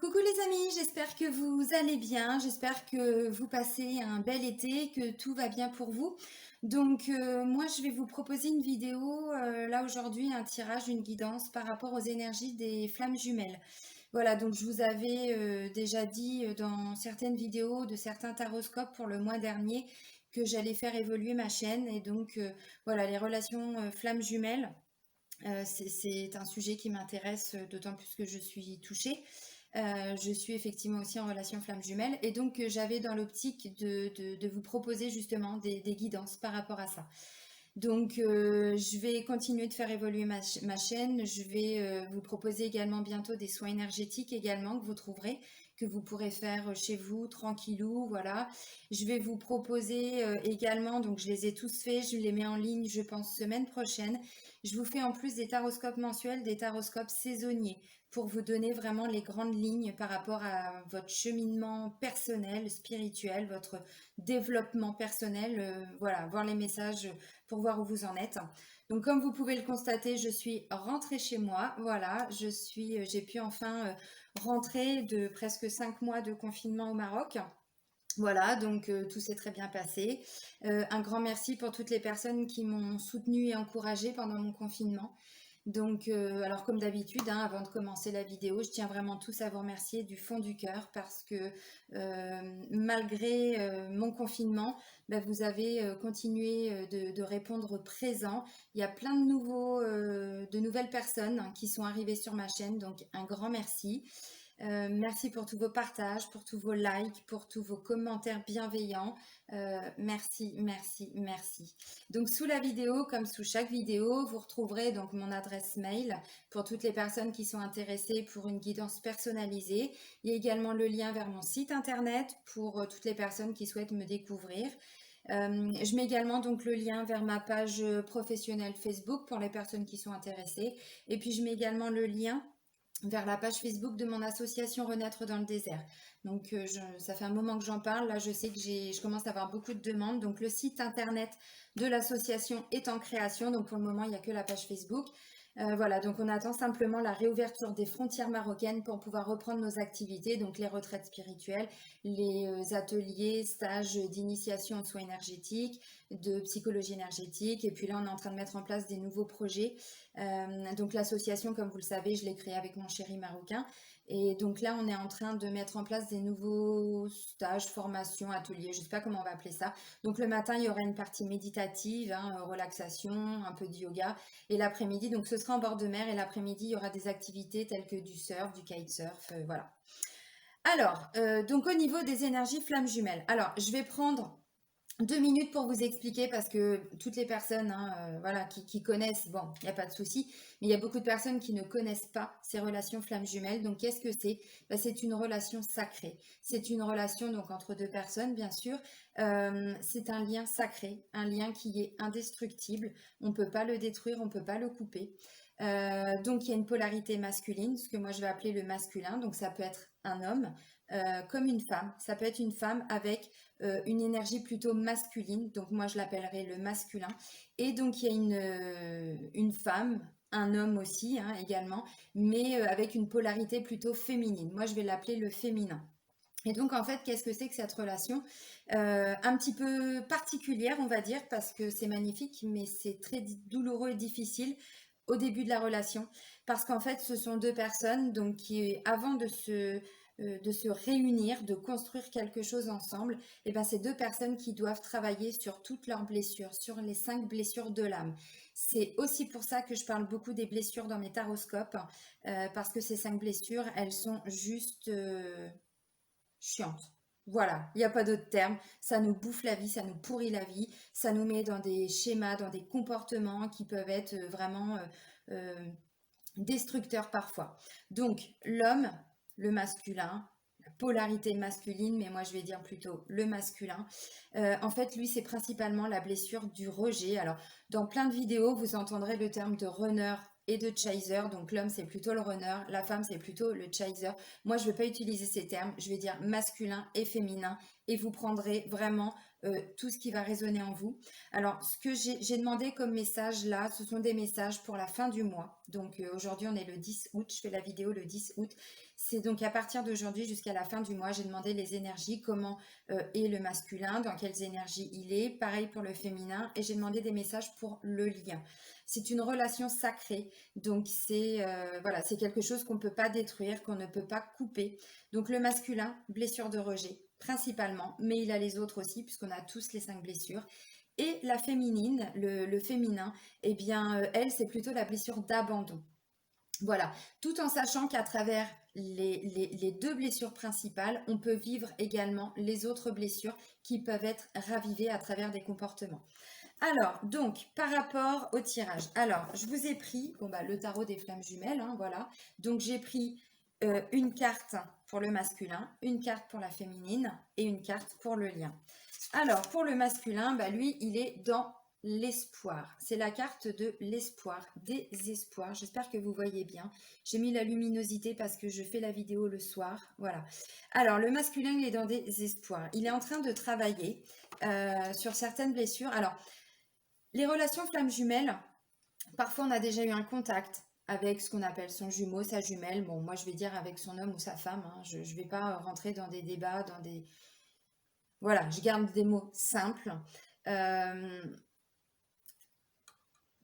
Coucou les amis, j'espère que vous allez bien, j'espère que vous passez un bel été, que tout va bien pour vous. Moi je vais vous proposer une vidéo là aujourd'hui, un tirage, une guidance par rapport aux énergies des flammes jumelles. Voilà, donc je vous avais déjà dit dans certaines vidéos de certains taroscopes pour le mois dernier que j'allais faire évoluer ma chaîne et voilà, les relations flammes jumelles. C'est un sujet qui m'intéresse d'autant plus que je suis touchée. Je suis effectivement aussi en relation flamme jumelle et j'avais dans l'optique de vous proposer justement des guidances par rapport à ça. Je vais continuer de faire évoluer ma chaîne. Je vais vous proposer également bientôt des soins énergétiques également que vous trouverez, que vous pourrez faire chez vous, tranquillou, voilà. Je vais vous proposer également, donc je les ai tous faits, je les mets en ligne, je pense, semaine prochaine. Je vous fais en plus des taroscopes mensuels, des taroscopes saisonniers pour vous donner vraiment les grandes lignes par rapport à votre cheminement personnel, spirituel, votre développement personnel, voilà, voir les messages pour voir où vous en êtes. Donc comme vous pouvez le constater, je suis rentrée chez moi. Voilà, j'ai pu enfin rentrer de presque 5 mois de confinement au Maroc. Voilà, tout s'est très bien passé. Un grand merci pour toutes les personnes qui m'ont soutenue et encouragée pendant mon confinement. Alors comme d'habitude, hein, avant de commencer la vidéo, je tiens vraiment tous à vous remercier du fond du cœur parce que malgré mon confinement, vous avez continué de répondre présent. Il y a plein de nouvelles personnes hein, qui sont arrivées sur ma chaîne, donc un grand merci. Merci pour tous vos partages, pour tous vos likes, pour tous vos commentaires bienveillants. Merci, merci, merci. Donc sous la vidéo, comme sous chaque vidéo, vous retrouverez donc mon adresse mail pour toutes les personnes qui sont intéressées pour une guidance personnalisée. Il y a également le lien vers mon site internet pour toutes les personnes qui souhaitent me découvrir. Je mets également donc le lien vers ma page professionnelle Facebook pour les personnes qui sont intéressées. Et puis je mets également le lien vers la page Facebook de mon association Renaître dans le désert. Ça fait un moment que j'en parle. Là, je sais que je commence à avoir beaucoup de demandes. Donc, le site internet de l'association est en création. Donc, pour le moment, il n'y a que la page Facebook. Voilà, donc on attend simplement la réouverture des frontières marocaines pour pouvoir reprendre nos activités, donc les retraites spirituelles, les ateliers, stages d'initiation aux soins énergétiques, de psychologie énergétique. Et puis là, on est en train de mettre en place des nouveaux projets. Donc l'association, comme vous le savez, je l'ai créée avec mon chéri marocain. Et donc là, on est en train de mettre en place des nouveaux stages, formations, ateliers, je ne sais pas comment on va appeler ça. Donc le matin, il y aura une partie méditative, hein, relaxation, un peu de yoga. Et l'après-midi, donc ce sera en bord de mer. Et l'après-midi, il y aura des activités telles que du surf, du kitesurf, voilà. Alors, donc au niveau des énergies flammes jumelles. Alors, je vais prendre 2 minutes pour vous expliquer parce que toutes les personnes hein, voilà, qui connaissent, bon, il n'y a pas de souci, mais il y a beaucoup de personnes qui ne connaissent pas ces relations flammes jumelles. Donc, qu'est-ce que c'est? C'est une relation sacrée. C'est une relation donc entre deux personnes, bien sûr. C'est un lien sacré, un lien qui est indestructible. On ne peut pas le détruire, on ne peut pas le couper. Donc, il y a une polarité masculine, ce que moi je vais appeler le masculin. Donc, ça peut être un homme comme une femme. Ça peut être une femme avec une énergie plutôt masculine, donc moi je l'appellerai le masculin. Et donc il y a une femme, un homme aussi hein, également, mais avec une polarité plutôt féminine. Moi je vais l'appeler le féminin. Et donc en fait, qu'est-ce que c'est que cette relation un petit peu particulière, on va dire, parce que c'est magnifique, mais c'est très douloureux et difficile au début de la relation, parce qu'en fait, ce sont deux personnes donc qui, avant de se réunir, de construire quelque chose ensemble, et ben, c'est deux personnes qui doivent travailler sur toutes leurs blessures, sur les 5 blessures de l'âme. C'est aussi pour ça que je parle beaucoup des blessures dans mes taroscopes, parce que ces 5 blessures, elles sont juste chiantes. Voilà, il n'y a pas d'autre terme. Ça nous bouffe la vie, ça nous pourrit la vie, ça nous met dans des schémas, dans des comportements qui peuvent être vraiment destructeurs parfois. Donc, l'homme, le masculin, la polarité masculine, mais moi je vais dire plutôt le masculin. En fait, lui, c'est principalement la blessure du rejet. Alors, dans plein de vidéos, vous entendrez le terme de runner et de chaser. Donc, l'homme, c'est plutôt le runner, la femme, c'est plutôt le chaser. Moi, je ne vais pas utiliser ces termes. Je vais dire masculin et féminin et vous prendrez vraiment tout ce qui va résonner en vous. Alors, ce que j'ai demandé comme message là, ce sont des messages pour la fin du mois. Donc, aujourd'hui, on est le 10 août. Je fais la vidéo le 10 août. C'est donc à partir d'aujourd'hui jusqu'à la fin du mois, j'ai demandé les énergies, comment est le masculin, dans quelles énergies il est. Pareil pour le féminin. Et j'ai demandé des messages pour le lien. C'est une relation sacrée. Donc c'est voilà, c'est quelque chose qu'on ne peut pas détruire, qu'on ne peut pas couper. Donc le masculin, blessure de rejet principalement, mais il a les autres aussi, puisqu'on a tous les 5 blessures. Et la féminine, le féminin, eh bien, elle, c'est plutôt la blessure d'abandon. Voilà, tout en sachant qu'à travers les 2 blessures principales, on peut vivre également les autres blessures qui peuvent être ravivées à travers des comportements. Alors, donc, par rapport au tirage, alors, je vous ai pris bon, bah, le tarot des flammes jumelles, hein, voilà. Donc, j'ai pris une carte pour le masculin, une carte pour la féminine et une carte pour le lien. Alors, pour le masculin, bah, lui, il est dans l'espoir. C'est la carte de l'espoir, des espoirs. J'espère que vous voyez bien. J'ai mis la luminosité parce que je fais la vidéo le soir. Voilà. Alors, le masculin, il est dans des espoirs. Il est en train de travailler sur certaines blessures. Alors, les relations flammes jumelles, parfois on a déjà eu un contact avec ce qu'on appelle son jumeau, sa jumelle. Bon, moi je vais dire avec son homme ou sa femme, hein. Je ne vais pas rentrer dans des débats, dans des... Voilà, je garde des mots simples. Euh,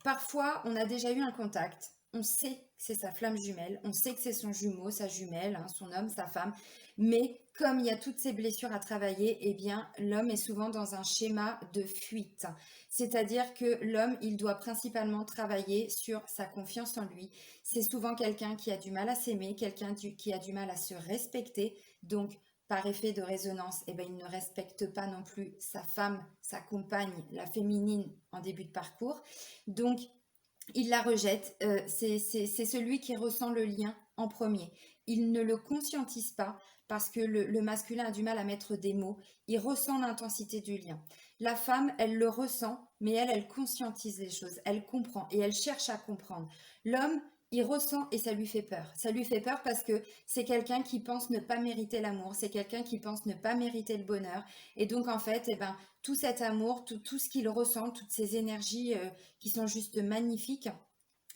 Parfois, on a déjà eu un contact. On sait que c'est sa flamme jumelle, on sait que c'est son jumeau, sa jumelle, hein, son homme, sa femme. Mais comme il y a toutes ces blessures à travailler, eh bien, l'homme est souvent dans un schéma de fuite. C'est-à-dire que l'homme, il doit principalement travailler sur sa confiance en lui. C'est souvent quelqu'un qui a du mal à s'aimer, quelqu'un qui a du mal à se respecter. Donc, par effet de résonance, eh ben, il ne respecte pas non plus sa femme, sa compagne, la féminine en début de parcours. Donc, il la rejette. C'est celui qui ressent le lien en premier. Il ne le conscientise pas parce que le masculin a du mal à mettre des mots. Il ressent l'intensité du lien. La femme, elle le ressent, mais elle conscientise les choses. Elle comprend et elle cherche à comprendre. L'homme, il ressent et ça lui fait peur. Ça lui fait peur parce que c'est quelqu'un qui pense ne pas mériter l'amour. C'est quelqu'un qui pense ne pas mériter le bonheur. Et donc, en fait, eh ben, tout cet amour, tout ce qu'il ressent, toutes ces énergies qui sont juste magnifiques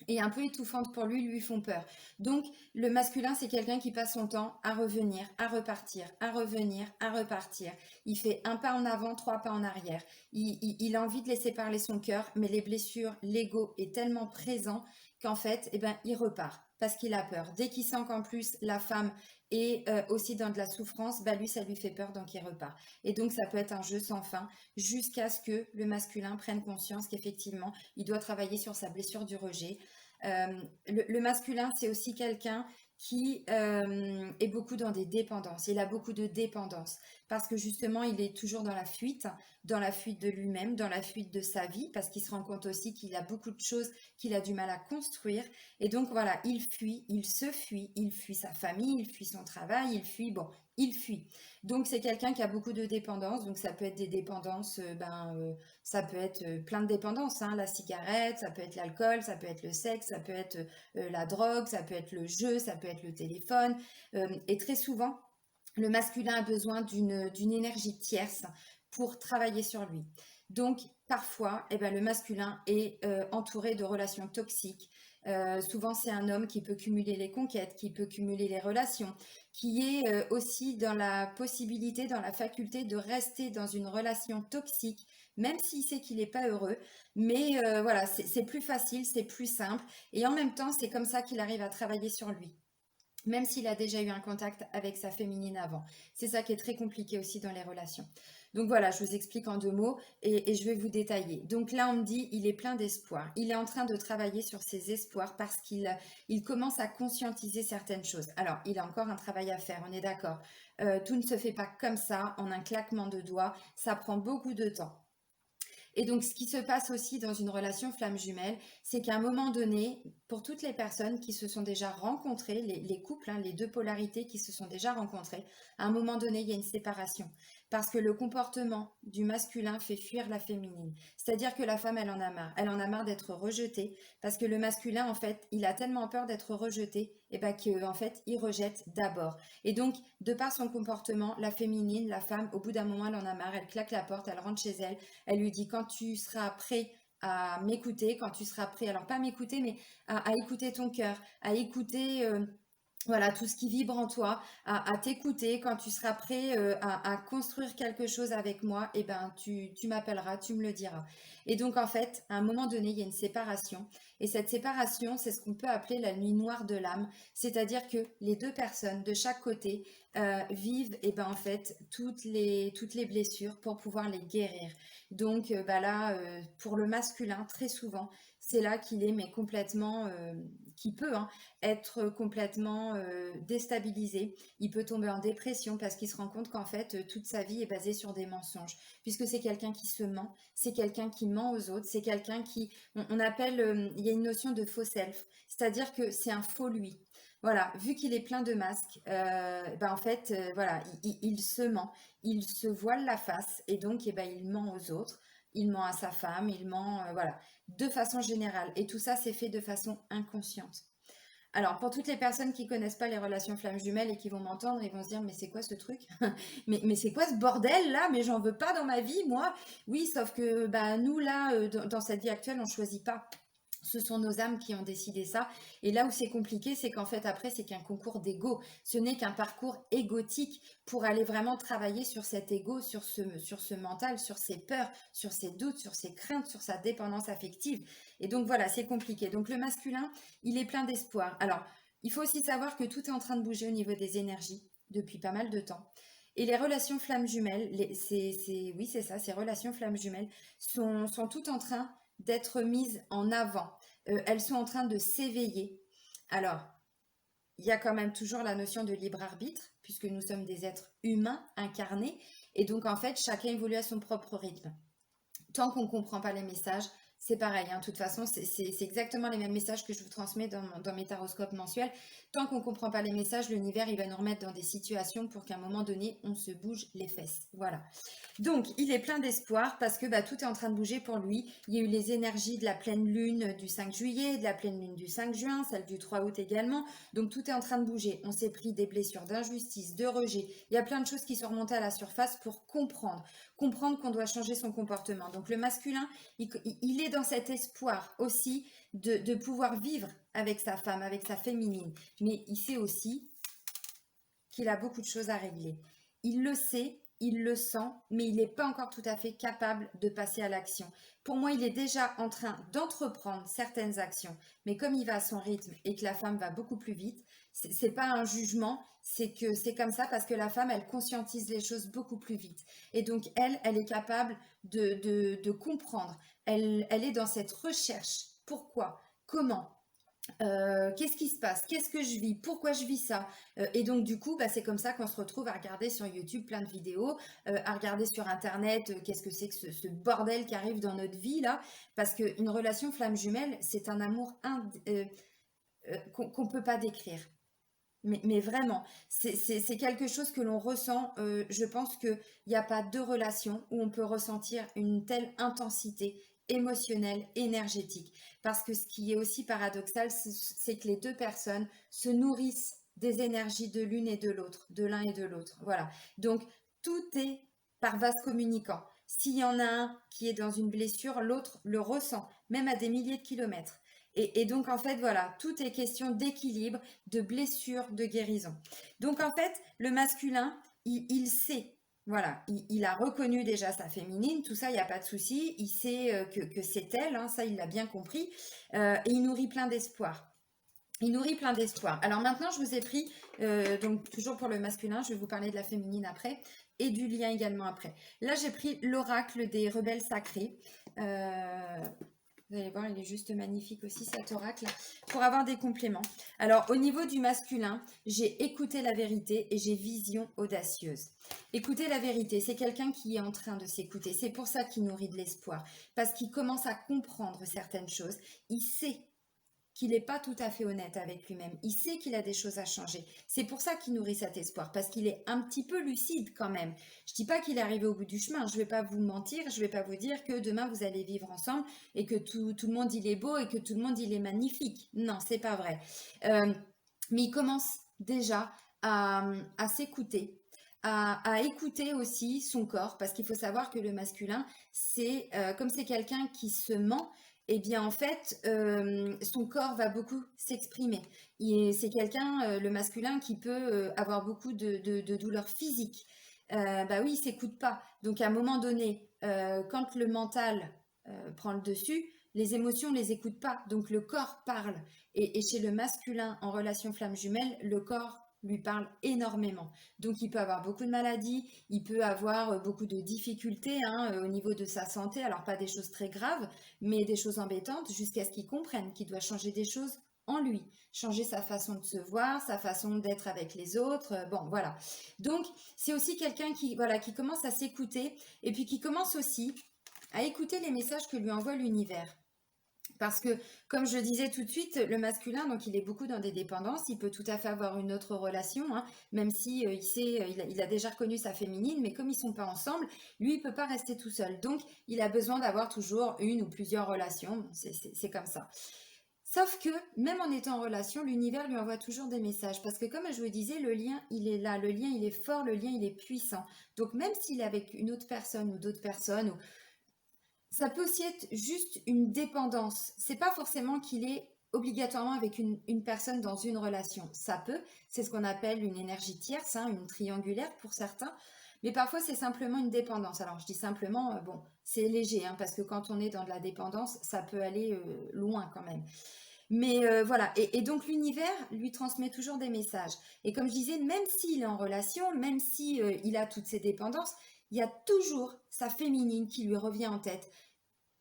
et un peu étouffantes pour lui, lui font peur. Donc, le masculin, c'est quelqu'un qui passe son temps à revenir, à repartir, à revenir, à repartir. Il fait un pas en avant, 3 pas en arrière. Il a envie de laisser parler son cœur, mais les blessures, l'ego est tellement présent qu'en fait, eh ben, il repart parce qu'il a peur. Dès qu'il sent qu'en plus la femme est aussi dans de la souffrance, bah lui, ça lui fait peur, donc il repart. Et donc, ça peut être un jeu sans fin jusqu'à ce que le masculin prenne conscience qu'effectivement, il doit travailler sur sa blessure du rejet. Le masculin, c'est aussi quelqu'un qui est beaucoup dans des dépendances. Il a beaucoup de dépendances parce que justement, il est toujours dans la fuite de lui-même, dans la fuite de sa vie, parce qu'il se rend compte aussi qu'il a beaucoup de choses qu'il a du mal à construire. Et donc voilà, il fuit, il fuit sa famille, il fuit son travail, il fuit. Donc c'est quelqu'un qui a beaucoup de dépendances. Donc ça peut être des dépendances, ça peut être plein de dépendances, hein, la cigarette, ça peut être l'alcool, ça peut être le sexe, ça peut être la drogue, ça peut être le jeu, ça peut être le téléphone. Et très souvent, le masculin a besoin d'une énergie tierce pour travailler sur lui. Donc, parfois, eh ben, le masculin est entouré de relations toxiques. Souvent, c'est un homme qui peut cumuler les conquêtes, qui peut cumuler les relations, qui est aussi dans la possibilité, dans la faculté de rester dans une relation toxique, même s'il sait qu'il n'est pas heureux. Mais voilà, c'est plus facile, c'est plus simple. Et en même temps, c'est comme ça qu'il arrive à travailler sur lui même s'il a déjà eu un contact avec sa féminine avant. C'est ça qui est très compliqué aussi dans les relations. Donc voilà, je vous explique en 2 mots et je vais vous détailler. Donc là, on me dit, il est plein d'espoir. Il est en train de travailler sur ses espoirs parce qu'il commence à conscientiser certaines choses. Alors, il a encore un travail à faire, on est d'accord. Tout ne se fait pas comme ça, en un claquement de doigts. Ça prend beaucoup de temps. Et donc, ce qui se passe aussi dans une relation flamme jumelle, c'est qu'à un moment donné, pour toutes les personnes qui se sont déjà rencontrées, les couples, hein, les 2 polarités qui se sont déjà rencontrées, à un moment donné, il y a une séparation. Parce que le comportement du masculin fait fuir la féminine. C'est-à-dire que la femme, elle en a marre. Elle en a marre d'être rejetée. Parce que le masculin, en fait, il a tellement peur d'être rejeté, et ben qu'en fait, il rejette d'abord. Et donc, de par son comportement, la féminine, la femme, au bout d'un moment, elle en a marre. Elle claque la porte, elle rentre chez elle. Elle lui dit quand tu seras prêt à m'écouter, quand tu seras prêt, alors pas m'écouter, mais à écouter ton cœur, à écouter Voilà, tout ce qui vibre en toi, à t'écouter. Quand tu seras prêt à construire quelque chose avec moi, eh ben, tu m'appelleras, tu me le diras. Et donc, en fait, à un moment donné, il y a une séparation. Et cette séparation, c'est ce qu'on peut appeler la nuit noire de l'âme. C'est-à-dire que les deux personnes de chaque côté vivent, eh ben, en fait, toutes les blessures pour pouvoir les guérir. Donc, bah là, pour le masculin, très souvent, c'est là qu'il est, mais complètement, qui peut, hein, être complètement déstabilisé. Il peut tomber en dépression parce qu'il se rend compte qu'en fait, toute sa vie est basée sur des mensonges. Puisque c'est quelqu'un qui se ment, c'est quelqu'un qui ment aux autres, c'est quelqu'un qui, on appelle, il y a une notion de faux self, c'est-à-dire que c'est un faux lui. Voilà, vu qu'il est plein de masques, ben en fait, voilà, il se ment, il se voile la face et donc, eh ben, il ment aux autres, il ment à sa femme, il ment, voilà, de façon générale. Et tout ça, c'est fait de façon inconsciente. Alors, pour toutes les personnes qui connaissent pas les relations flammes jumelles et qui vont m'entendre, ils vont se dire, mais c'est quoi ce truc? Mais c'est quoi ce bordel là? Mais j'en veux pas dans ma vie, moi. Oui, sauf que bah, nous, là, dans cette vie actuelle, on choisit pas. Ce sont nos âmes qui ont décidé ça. Et là où c'est compliqué, c'est qu'en fait, après, c'est qu'un concours d'ego. Ce n'est qu'un parcours égotique pour aller vraiment travailler sur cet ego, sur ce mental, sur ses peurs, sur ses doutes, sur ses craintes, sur sa dépendance affective. Et donc voilà, c'est compliqué. Donc le masculin, il est plein d'espoir. Alors, il faut aussi savoir que tout est en train de bouger au niveau des énergies depuis pas mal de temps. Et les relations flammes jumelles, oui, c'est ça, ces relations flammes jumelles sont toutes en train d'être mises en avant. Elles sont en train de s'éveiller. Alors, il y a quand même toujours la notion de libre arbitre, puisque nous sommes des êtres humains incarnés, et donc en fait, chacun évolue à son propre rythme. Tant qu'on ne comprend pas les messages, c'est pareil, hein. De toute façon, c'est exactement les mêmes messages que je vous transmets dans mes taroscopes mensuels. Tant qu'on ne comprend pas les messages, l'univers, il va nous remettre dans des situations pour qu'à un moment donné, on se bouge les fesses. Voilà. Donc, il est plein d'espoir parce que bah, tout est en train de bouger pour lui. Il y a eu les énergies de la pleine lune du 5 juillet, de la pleine lune du 5 juin, celle du 3 août également. Donc, tout est en train de bouger. On s'est pris des blessures d'injustice, de rejet. Il y a plein de choses qui sont remontées à la surface pour comprendre qu'on doit changer son comportement. Donc, le masculin, il est dans cet espoir aussi de pouvoir vivre avec sa femme, avec sa féminine. Mais il sait aussi qu'il a beaucoup de choses à régler. Il le sait, il le sent, mais il n'est pas encore tout à fait capable de passer à l'action. Pour moi, il est déjà en train d'entreprendre certaines actions, mais comme il va à son rythme et que la femme va beaucoup plus vite, c'est pas un jugement, c'est que c'est comme ça parce que la femme, elle conscientise les choses beaucoup plus vite. Et donc, elle est capable de comprendre. Elle est dans cette recherche. Pourquoi? Comment? Qu'est-ce qui se passe? Qu'est-ce que je vis? Pourquoi je vis ça? Et donc du coup, bah, c'est comme ça qu'on se retrouve à regarder sur YouTube plein de vidéos, à regarder sur Internet, qu'est-ce que c'est que ce bordel qui arrive dans notre vie là? Parce qu'une relation flamme jumelle, c'est un amour qu'on ne peut pas décrire. Mais vraiment, c'est quelque chose que l'on ressent. Je pense qu'il n'y a pas de relation où on peut ressentir une telle intensité émotionnelle, énergétique. Parce que ce qui est aussi paradoxal, c'est que les deux personnes se nourrissent des énergies de l'une et de l'autre, de l'un et de l'autre. Voilà. Donc, tout est par vase communicant. S'il y en a un qui est dans une blessure, l'autre le ressent, même à des milliers de kilomètres. Et donc, en fait, voilà, tout est question d'équilibre, de blessure, de guérison. Donc, en fait, le masculin, il sait, voilà, il a reconnu déjà sa féminine, tout ça, il n'y a pas de souci. Il sait que c'est elle, hein, ça, il l'a bien compris. Et il nourrit plein d'espoir. Il nourrit plein d'espoir. Alors maintenant, je vous ai pris, donc toujours pour le masculin, je vais vous parler de la féminine après, et du lien également après. Là, j'ai pris l'oracle des rebelles sacrés. Vous allez voir, il est juste magnifique aussi cet oracle, pour avoir des compléments. Alors, au niveau du masculin, j'ai écouté la vérité et j'ai vision audacieuse. Écouter la vérité, c'est quelqu'un qui est en train de s'écouter. C'est pour ça qu'il nourrit de l'espoir, parce qu'il commence à comprendre certaines choses. Il sait qu'il n'est pas tout à fait honnête avec lui-même. Il sait qu'il a des choses à changer. C'est pour ça qu'il nourrit cet espoir, parce qu'il est un petit peu lucide quand même. Je ne dis pas qu'il est arrivé au bout du chemin, je ne vais pas vous mentir, je ne vais pas vous dire que demain vous allez vivre ensemble et que tout le monde il est beau et que tout le monde il est magnifique. Non, c'est pas vrai. Mais il commence déjà à s'écouter. À écouter aussi son corps, parce qu'il faut savoir que le masculin, c'est comme c'est quelqu'un qui se ment, eh bien en fait, son corps va beaucoup s'exprimer. C'est quelqu'un, le masculin, qui peut avoir beaucoup de douleurs physiques. Bah oui, il s'écoute pas. Donc à un moment donné, quand le mental prend le dessus, les émotions ne les écoutent pas. Donc le corps parle. Et chez le masculin en relation flamme jumelle, le corps lui parle énormément. Donc il peut avoir beaucoup de maladies, il peut avoir beaucoup de difficultés hein, au niveau de sa santé. Alors pas des choses très graves, mais des choses embêtantes jusqu'à ce qu'il comprenne qu'il doit changer des choses en lui, changer sa façon de se voir, sa façon d'être avec les autres. Bon, voilà. Donc c'est aussi quelqu'un qui, voilà, qui commence à s'écouter et puis qui commence aussi à écouter les messages que lui envoie l'univers. Parce que, comme je disais tout de suite, le masculin, donc il est beaucoup dans des dépendances, il peut tout à fait avoir une autre relation, hein, même si il a déjà reconnu sa féminine, mais comme ils sont pas ensemble, lui, il peut pas rester tout seul. Donc, il a besoin d'avoir toujours une ou plusieurs relations, bon, c'est comme ça. Sauf que, même en étant en relation, l'univers lui envoie toujours des messages. Parce que, comme je vous disais, le lien, il est là, le lien, il est fort, le lien, il est puissant. Donc, même s'il est avec une autre personne ou d'autres personnes, ça peut aussi être juste une dépendance. C'est pas forcément qu'il est obligatoirement avec une personne dans une relation. Ça peut, c'est ce qu'on appelle une énergie tierce, hein, une triangulaire pour certains. Mais parfois, c'est simplement une dépendance. Alors, je dis simplement, bon, c'est léger, hein, parce que quand on est dans de la dépendance, ça peut aller loin quand même. Mais voilà, et donc l'univers lui transmet toujours des messages. Et comme je disais, même s'il est en relation, même si il a toutes ses dépendances, il y a toujours sa féminine qui lui revient en tête.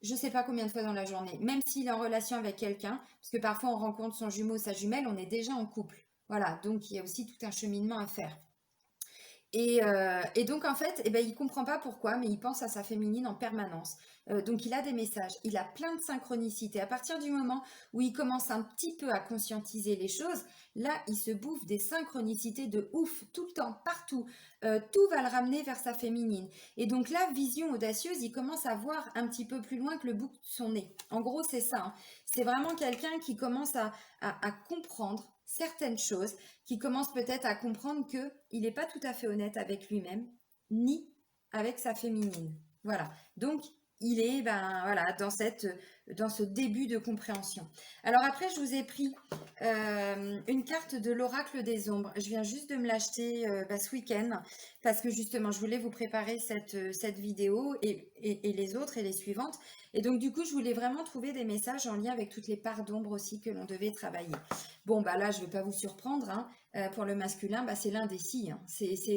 Je ne sais pas combien de fois dans la journée, même s'il est en relation avec quelqu'un, parce que parfois on rencontre son jumeau, sa jumelle, on est déjà en couple. Voilà, donc il y a aussi tout un cheminement à faire. Et donc, en fait, eh ben, il ne comprend pas pourquoi, mais il pense à sa féminine en permanence. Donc, il a des messages, il a plein de synchronicités. À partir du moment où il commence un petit peu à conscientiser les choses, là, il se bouffe des synchronicités de ouf, tout le temps, partout. Tout va le ramener vers sa féminine. Et donc, là, vision audacieuse, il commence à voir un petit peu plus loin que le bout de son nez. En gros, c'est ça, hein. C'est vraiment quelqu'un qui commence à comprendre certaines choses, qui commence peut-être à comprendre qu'il n'est pas tout à fait honnête avec lui-même, ni avec sa féminine. Voilà. Donc, il est ben, voilà, dans ce début de compréhension. Alors après, je vous ai pris une carte de l'oracle des ombres. Je viens juste de me l'acheter ce week-end parce que justement, je voulais vous préparer cette vidéo et les autres et les suivantes. Et donc, du coup, je voulais vraiment trouver des messages en lien avec toutes les parts d'ombre aussi que l'on devait travailler. Bon, bah là, je ne vais pas vous surprendre, hein. Pour le masculin, bah, c'est l'indécis, hein.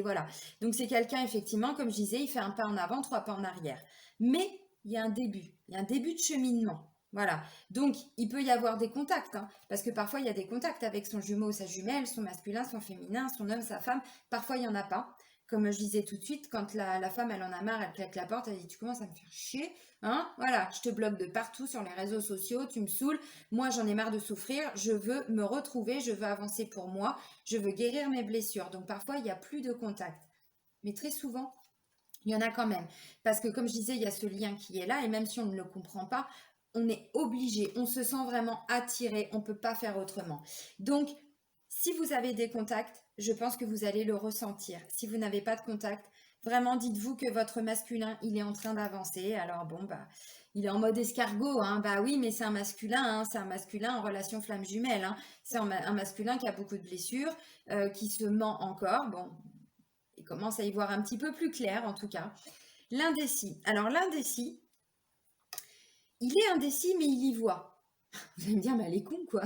Voilà. Donc, c'est quelqu'un, effectivement, comme je disais, il fait un pas en avant, trois pas en arrière. Mais il y a un début. Il y a un début de cheminement. Voilà. Donc, il peut y avoir des contacts, hein, parce que parfois, il y a des contacts avec son jumeau ou sa jumelle, son masculin, son féminin, son homme, sa femme. Parfois, il n'y en a pas. Comme je disais tout de suite, quand la femme, elle en a marre, elle claque la porte, elle dit, tu commences à me faire chier, hein, voilà, je te bloque de partout sur les réseaux sociaux, tu me saoules, moi j'en ai marre de souffrir, je veux me retrouver, je veux avancer pour moi, je veux guérir mes blessures. Donc parfois, il n'y a plus de contact. Mais très souvent, il y en a quand même. Parce que comme je disais, il y a ce lien qui est là, et même si on ne le comprend pas, on est obligé, on se sent vraiment attiré, on ne peut pas faire autrement. Donc, si vous avez des contacts, je pense que vous allez le ressentir. Si vous n'avez pas de contact, vraiment dites-vous que votre masculin, il est en train d'avancer. Alors bon, bah, il est en mode escargot, hein. Bah oui, mais c'est un masculin, hein. C'est un masculin en relation flamme jumelle, hein. C'est un masculin qui a beaucoup de blessures, qui se ment encore. Bon, il commence à y voir un petit peu plus clair en tout cas. L'indécis. Alors l'indécis, il est indécis mais il y voit. Vous allez me dire, mais elle est con quoi.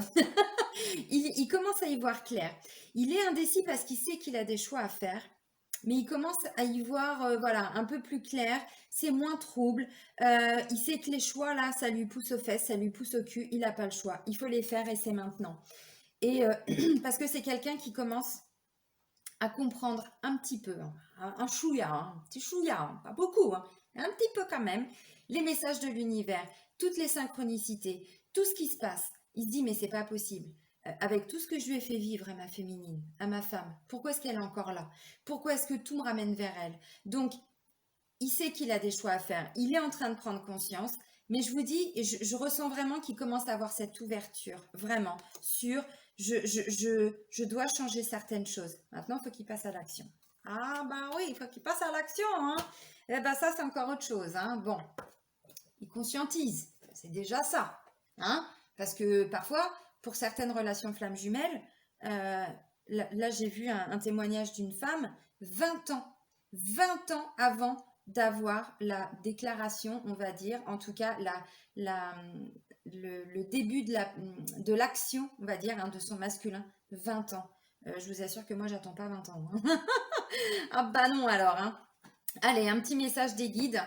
il commence à y voir clair. Il est indécis parce qu'il sait qu'il a des choix à faire, mais il commence à y voir voilà, un peu plus clair, c'est moins trouble. Il sait que les choix là, ça lui pousse aux fesses, ça lui pousse au cul, il n'a pas le choix. Il faut les faire et c'est maintenant. Et parce que c'est quelqu'un qui commence à comprendre un petit peu, hein, un chouïa, hein, un petit chouïa, hein, pas beaucoup, hein, un petit peu quand même, les messages de l'univers, toutes les synchronicités, tout ce qui se passe. Il se dit, mais c'est pas possible. Avec tout ce que je lui ai fait vivre à ma féminine, à ma femme, pourquoi est-ce qu'elle est encore là? Pourquoi est-ce que tout me ramène vers elle? Donc, il sait qu'il a des choix à faire. Il est en train de prendre conscience. Mais je vous dis, et je ressens vraiment qu'il commence à avoir cette ouverture, vraiment, sur je dois changer certaines choses. Maintenant, il faut qu'il passe à l'action. Ah bah oui, il faut qu'il passe à l'action, hein. Eh ben ça, c'est encore autre chose, hein. Bon, il conscientise. c'est déjà ça. Hein, parce que parfois, pour certaines relations flammes jumelles, là, j'ai vu un témoignage d'une femme, 20 ans, 20 ans avant d'avoir la déclaration, on va dire, en tout cas la, le début de l'action, on va dire, hein, de son masculin, 20 ans. Je vous assure que moi, j'attends pas 20 ans. Hein. Ah bah non alors, hein. Allez, un petit message des guides.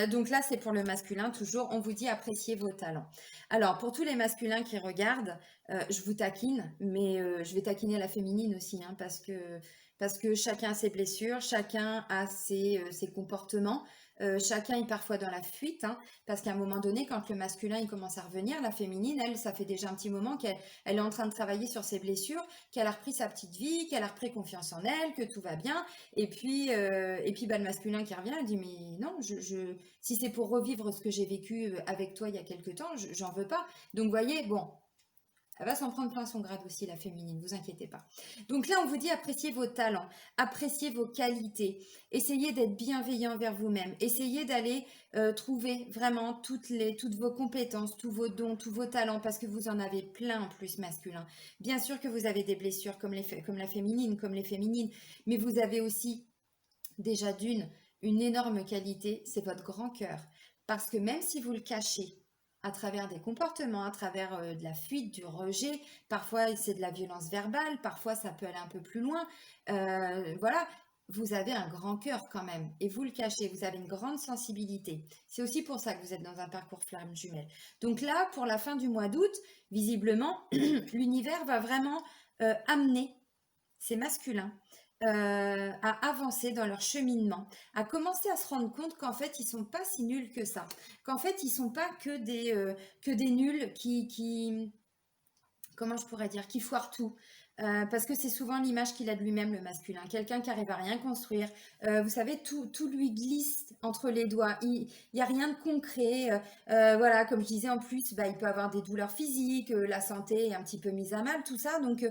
Donc là, c'est pour le masculin, toujours. On vous dit appréciez vos talents. Alors, pour tous les masculins qui regardent, je vous taquine, mais je vais taquiner la féminine aussi, hein, parce que chacun a ses blessures, chacun a ses comportements, chacun est parfois dans la fuite, hein, parce qu'à un moment donné, quand le masculin il commence à revenir, la féminine, elle, ça fait déjà un petit moment qu'elle est en train de travailler sur ses blessures, qu'elle a repris sa petite vie, qu'elle a repris confiance en elle, que tout va bien. Et puis bah, le masculin qui revient, il dit mais non, si c'est pour revivre ce que j'ai vécu avec toi il y a quelque temps, j'en veux pas. Donc vous voyez, bon, elle va s'en prendre plein son grade aussi, la féminine, vous inquiétez pas. Donc là, on vous dit appréciez vos talents, appréciez vos qualités, essayez d'être bienveillant envers vous-même, essayez d'aller trouver vraiment toutes vos compétences, tous vos dons, tous vos talents, parce que vous en avez plein en plus masculin. Bien sûr que vous avez des blessures comme la féminine, comme les féminines, mais vous avez aussi déjà une énorme qualité, c'est votre grand cœur. Parce que même si vous le cachez à travers des comportements, à travers de la fuite, du rejet, parfois c'est de la violence verbale, parfois ça peut aller un peu plus loin, voilà, vous avez un grand cœur quand même et vous le cachez, vous avez une grande sensibilité. C'est aussi pour ça que vous êtes dans un parcours flamme jumelle. Donc là, pour la fin du mois d'août, visiblement, l'univers va vraiment amener ces masculins à avancer dans leur cheminement, à commencer à se rendre compte qu'en fait, ils sont pas si nuls que ça. Qu'en fait, ils sont pas que des nuls comment je pourrais dire, qui foirent tout. Parce que c'est souvent l'image qu'il a de lui-même, le masculin. Quelqu'un qui arrive à rien construire. Vous savez, tout lui glisse entre les doigts. Il n'y a rien de concret. Voilà, comme je disais, en plus, bah, il peut avoir des douleurs physiques, la santé est un petit peu mise à mal, tout ça. Donc,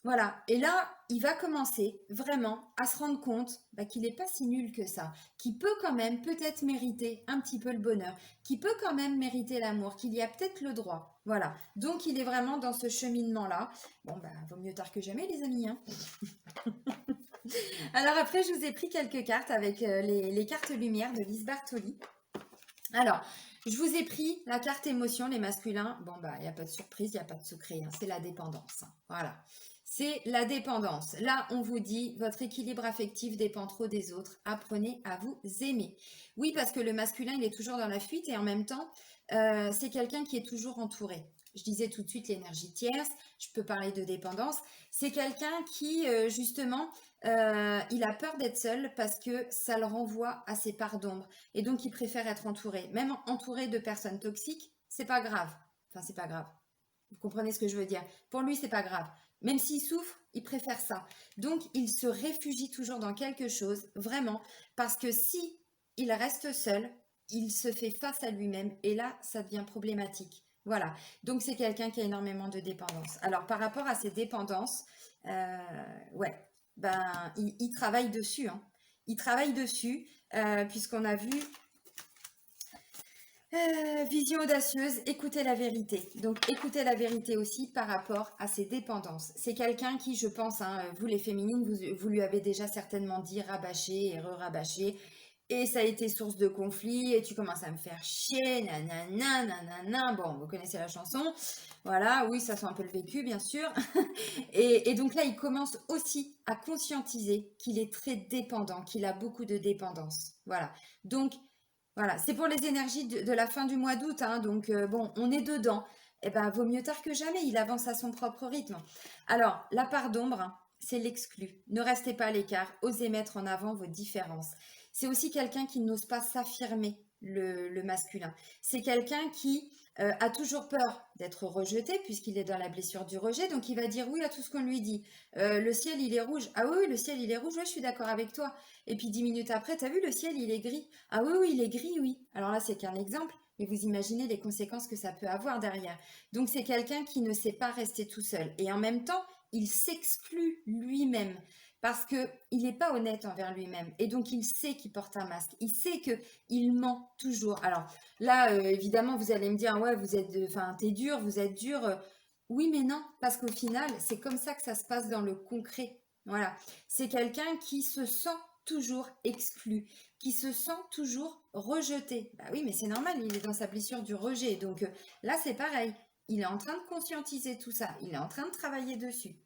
voilà, et là, il va commencer vraiment à se rendre compte bah, qu'il n'est pas si nul que ça, qu'il peut quand même peut-être mériter un petit peu le bonheur, qu'il peut quand même mériter l'amour, qu'il y a peut-être le droit. Voilà, donc il est vraiment dans ce cheminement-là. Bon, bah, vaut mieux tard que jamais, les amis. Hein. Alors après, je vous ai pris quelques cartes avec les cartes lumière de Lise Bartoli. Alors, je vous ai pris la carte émotion, les masculins. Bon, bah, il n'y a pas de surprise, il n'y a pas de secret. Hein, c'est la dépendance. Hein, voilà. C'est la dépendance. Là, on vous dit, votre équilibre affectif dépend trop des autres. Apprenez à vous aimer. Oui, parce que le masculin, il est toujours dans la fuite et en même temps, c'est quelqu'un qui est toujours entouré. Je disais tout de suite l'énergie tierce, je peux parler de dépendance. C'est quelqu'un qui, justement, il a peur d'être seul parce que ça le renvoie à ses parts d'ombre. Et donc, il préfère être entouré. Même entouré de personnes toxiques, c'est pas grave. Enfin, c'est pas grave. Vous comprenez ce que je veux dire? Pour lui, c'est pas grave. Même s'il souffre, il préfère ça. Donc, il se réfugie toujours dans quelque chose, vraiment, parce que si il reste seul, il se fait face à lui-même et là, ça devient problématique. Voilà. Donc, c'est quelqu'un qui a énormément de dépendance. Alors, par rapport à ces dépendances, ouais, ben, il travaille dessus. Hein. Il travaille dessus, puisqu'on a vu vision audacieuse, écoutez la vérité. Donc, écoutez la vérité aussi par rapport à ses dépendances. C'est quelqu'un qui, je pense, hein, vous les féminines, vous lui avez déjà certainement dit rabâcher et re-rabâcher. Et ça a été source de conflit. Et tu commences à me faire chier, nanana, nanana. Bon, vous connaissez la chanson. Voilà, oui, ça sent un peu le vécu, bien sûr. Et donc là, il commence aussi à conscientiser qu'il est très dépendant, qu'il a beaucoup de dépendance. Voilà. Donc, voilà, c'est pour les énergies de la fin du mois d'août, hein, donc bon, on est dedans. Eh ben, vaut mieux tard que jamais, il avance à son propre rythme. Alors, la part d'ombre, hein, c'est l'exclu. Ne restez pas à l'écart, osez mettre en avant vos différences. C'est aussi quelqu'un qui n'ose pas s'affirmer, le masculin. C'est quelqu'un qui a toujours peur d'être rejeté, puisqu'il est dans la blessure du rejet, donc il va dire oui à tout ce qu'on lui dit. Le ciel, il est rouge. Ah oui, oui, le ciel, il est rouge, oui, je suis d'accord avec toi. Et puis 10 minutes après, t'as vu, le ciel, il est gris. Ah oui, oui, il est gris, oui. Alors là, c'est qu'un exemple, mais vous imaginez les conséquences que ça peut avoir derrière. Donc c'est quelqu'un qui ne sait pas rester tout seul. Et en même temps, il s'exclut lui-même. parce que il n'est pas honnête envers lui-même et donc il sait qu'il porte un masque, il sait que il ment toujours. Alors là, évidemment, vous allez me dire, ouais, vous êtes, enfin, t'es dur, vous êtes dur. Oui, mais non, parce qu'au final, c'est comme ça que ça se passe dans le concret. Voilà, c'est quelqu'un qui se sent toujours exclu, qui se sent toujours rejeté. Bah oui, mais c'est normal, il est dans sa blessure du rejet. Donc là, c'est pareil. Il est en train de conscientiser tout ça, il est en train de travailler dessus.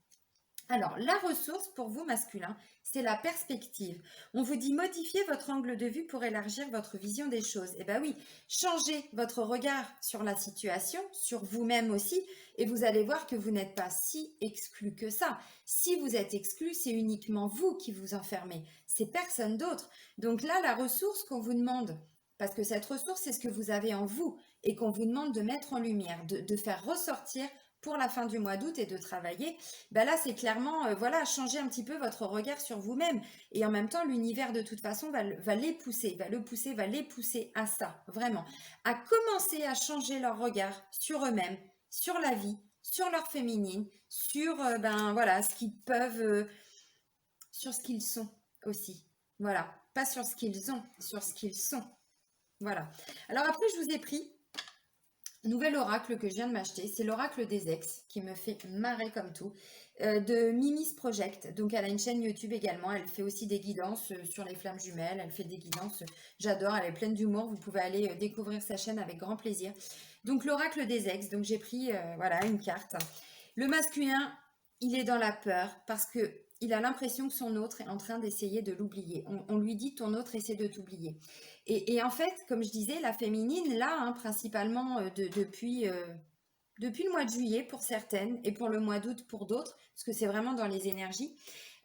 Alors, la ressource pour vous, masculin, c'est la perspective. On vous dit modifier votre angle de vue pour élargir votre vision des choses. Eh bien oui, changez votre regard sur la situation, sur vous-même aussi, et vous allez voir que vous n'êtes pas si exclu que ça. Si vous êtes exclu, c'est uniquement vous qui vous enfermez, c'est personne d'autre. Donc là, la ressource qu'on vous demande, parce que cette ressource, c'est ce que vous avez en vous, et qu'on vous demande de mettre en lumière, de faire ressortir pour la fin du mois d'août et de travailler, ben là, c'est clairement, voilà, changer un petit peu votre regard sur vous-même. Et en même temps, l'univers, de toute façon, va les pousser, va les pousser à ça, vraiment. À commencer à changer leur regard sur eux-mêmes, sur la vie, sur leur féminine, sur, ben voilà, ce qu'ils peuvent, sur ce qu'ils sont aussi. Voilà. Pas sur ce qu'ils ont, sur ce qu'ils sont. Voilà. Alors après, je vous ai pris nouvel oracle que je viens de m'acheter, c'est l'oracle des ex qui me fait marrer comme tout, de Mimi's Project. Donc elle a une chaîne YouTube également, elle fait aussi des guidances sur les flammes jumelles, elle fait des guidances, j'adore, elle est pleine d'humour, vous pouvez aller découvrir sa chaîne avec grand plaisir. Donc l'oracle des ex, donc j'ai pris voilà une carte. Le masculin, il est dans la peur parce que il a l'impression que son autre est en train d'essayer de l'oublier. On lui dit ton autre essaie de t'oublier. Et en fait, comme je disais, la féminine, là, hein, principalement depuis le mois de juillet pour certaines et pour le mois d'août pour d'autres, parce que c'est vraiment dans les énergies,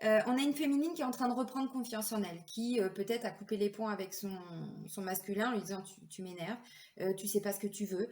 on a une féminine qui est en train de reprendre confiance en elle, qui peut-être a coupé les ponts avec son masculin en lui disant tu m'énerves, tu sais pas ce que tu veux,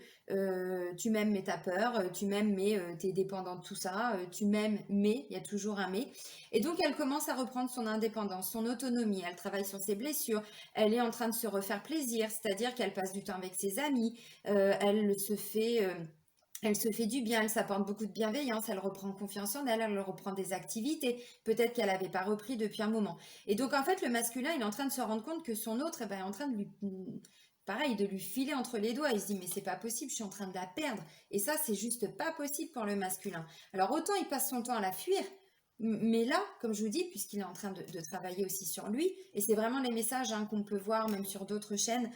tu m'aimes mais t'as peur, tu m'aimes mais t'es dépendant de tout ça, tu m'aimes mais, il y a toujours un mais. Et donc elle commence à reprendre son indépendance, son autonomie, elle travaille sur ses blessures, elle est en train de se refaire plaisir, c'est-à-dire qu'elle passe du temps avec ses amis, elle se fait du bien, elle s'apporte beaucoup de bienveillance, elle reprend confiance en elle, elle reprend des activités, peut-être qu'elle n'avait pas repris depuis un moment. Et donc en fait, le masculin, il est en train de se rendre compte que son autre, eh ben, est en train de lui, pareil, de lui filer entre les doigts. Il se dit, mais c'est pas possible, je suis en train de la perdre. Et ça, c'est juste pas possible pour le masculin. Alors autant il passe son temps à la fuir, mais là, comme je vous dis, puisqu'il est en train de travailler aussi sur lui, et c'est vraiment les messages hein, qu'on peut voir même sur d'autres chaînes,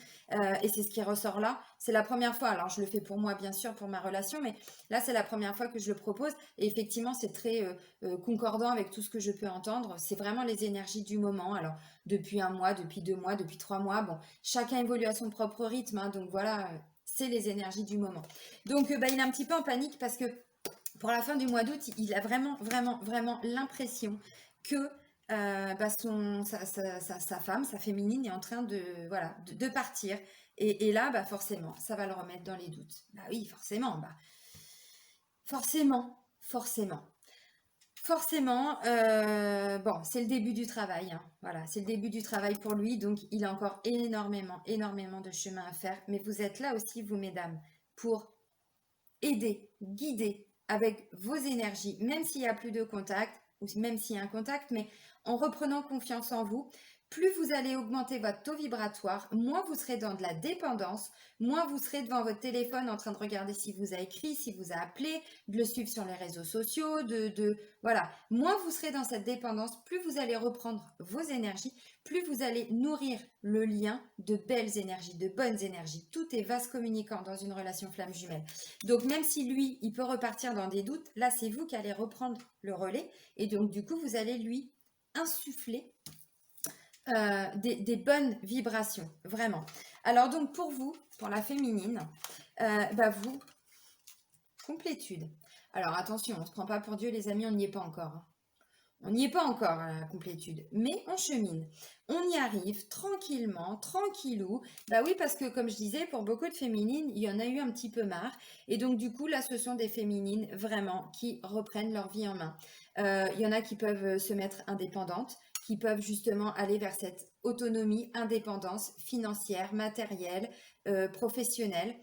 et c'est ce qui ressort là, c'est la première fois, alors je le fais pour moi bien sûr, pour ma relation, mais là c'est la première fois que je le propose, et effectivement c'est très concordant avec tout ce que je peux entendre, c'est vraiment les énergies du moment, alors depuis un mois, depuis 2 mois, depuis 3 mois, bon, chacun évolue à son propre rythme, hein, donc voilà, c'est les énergies du moment. Donc bah, il est un petit peu en panique parce que pour la fin du mois d'août, il a vraiment, vraiment, vraiment l'impression que bah, sa femme, sa féminine, est en train de, voilà, de partir. Et là, bah, forcément, ça va le remettre dans les doutes. Bah oui, forcément, bah, forcément, forcément. Forcément, bon, c'est le début du travail, hein. Voilà, c'est le début du travail pour lui, donc il a encore énormément, énormément de chemin à faire. Mais vous êtes là aussi, vous, mesdames, pour aider, guider avec vos énergies, même s'il n'y a plus de contact, ou même s'il y a un contact, mais en reprenant confiance en vous, plus vous allez augmenter votre taux vibratoire, moins vous serez dans de la dépendance, moins vous serez devant votre téléphone en train de regarder s'il vous a écrit, s'il vous a appelé, de le suivre sur les réseaux sociaux, voilà. Moins vous serez dans cette dépendance, plus vous allez reprendre vos énergies, plus vous allez nourrir le lien de belles énergies, de bonnes énergies. Tout est vase communicant dans une relation flamme jumelle. Donc même si lui, il peut repartir dans des doutes, là c'est vous qui allez reprendre le relais et donc du coup vous allez lui insuffler des bonnes vibrations, vraiment. Alors donc pour vous, pour la féminine, bah vous, complétude. Alors attention, on ne se prend pas pour Dieu les amis, on n'y est pas encore. Hein. On n'y est pas encore à la complétude, mais on chemine. On y arrive tranquillement, tranquillou. Bah oui, parce que comme je disais, pour beaucoup de féminines, il y en a eu un petit peu marre. Et donc du coup, là, ce sont des féminines vraiment qui reprennent leur vie en main. Il y en a qui peuvent se mettre indépendantes, qui peuvent justement aller vers cette autonomie, indépendance financière, matérielle, professionnelle.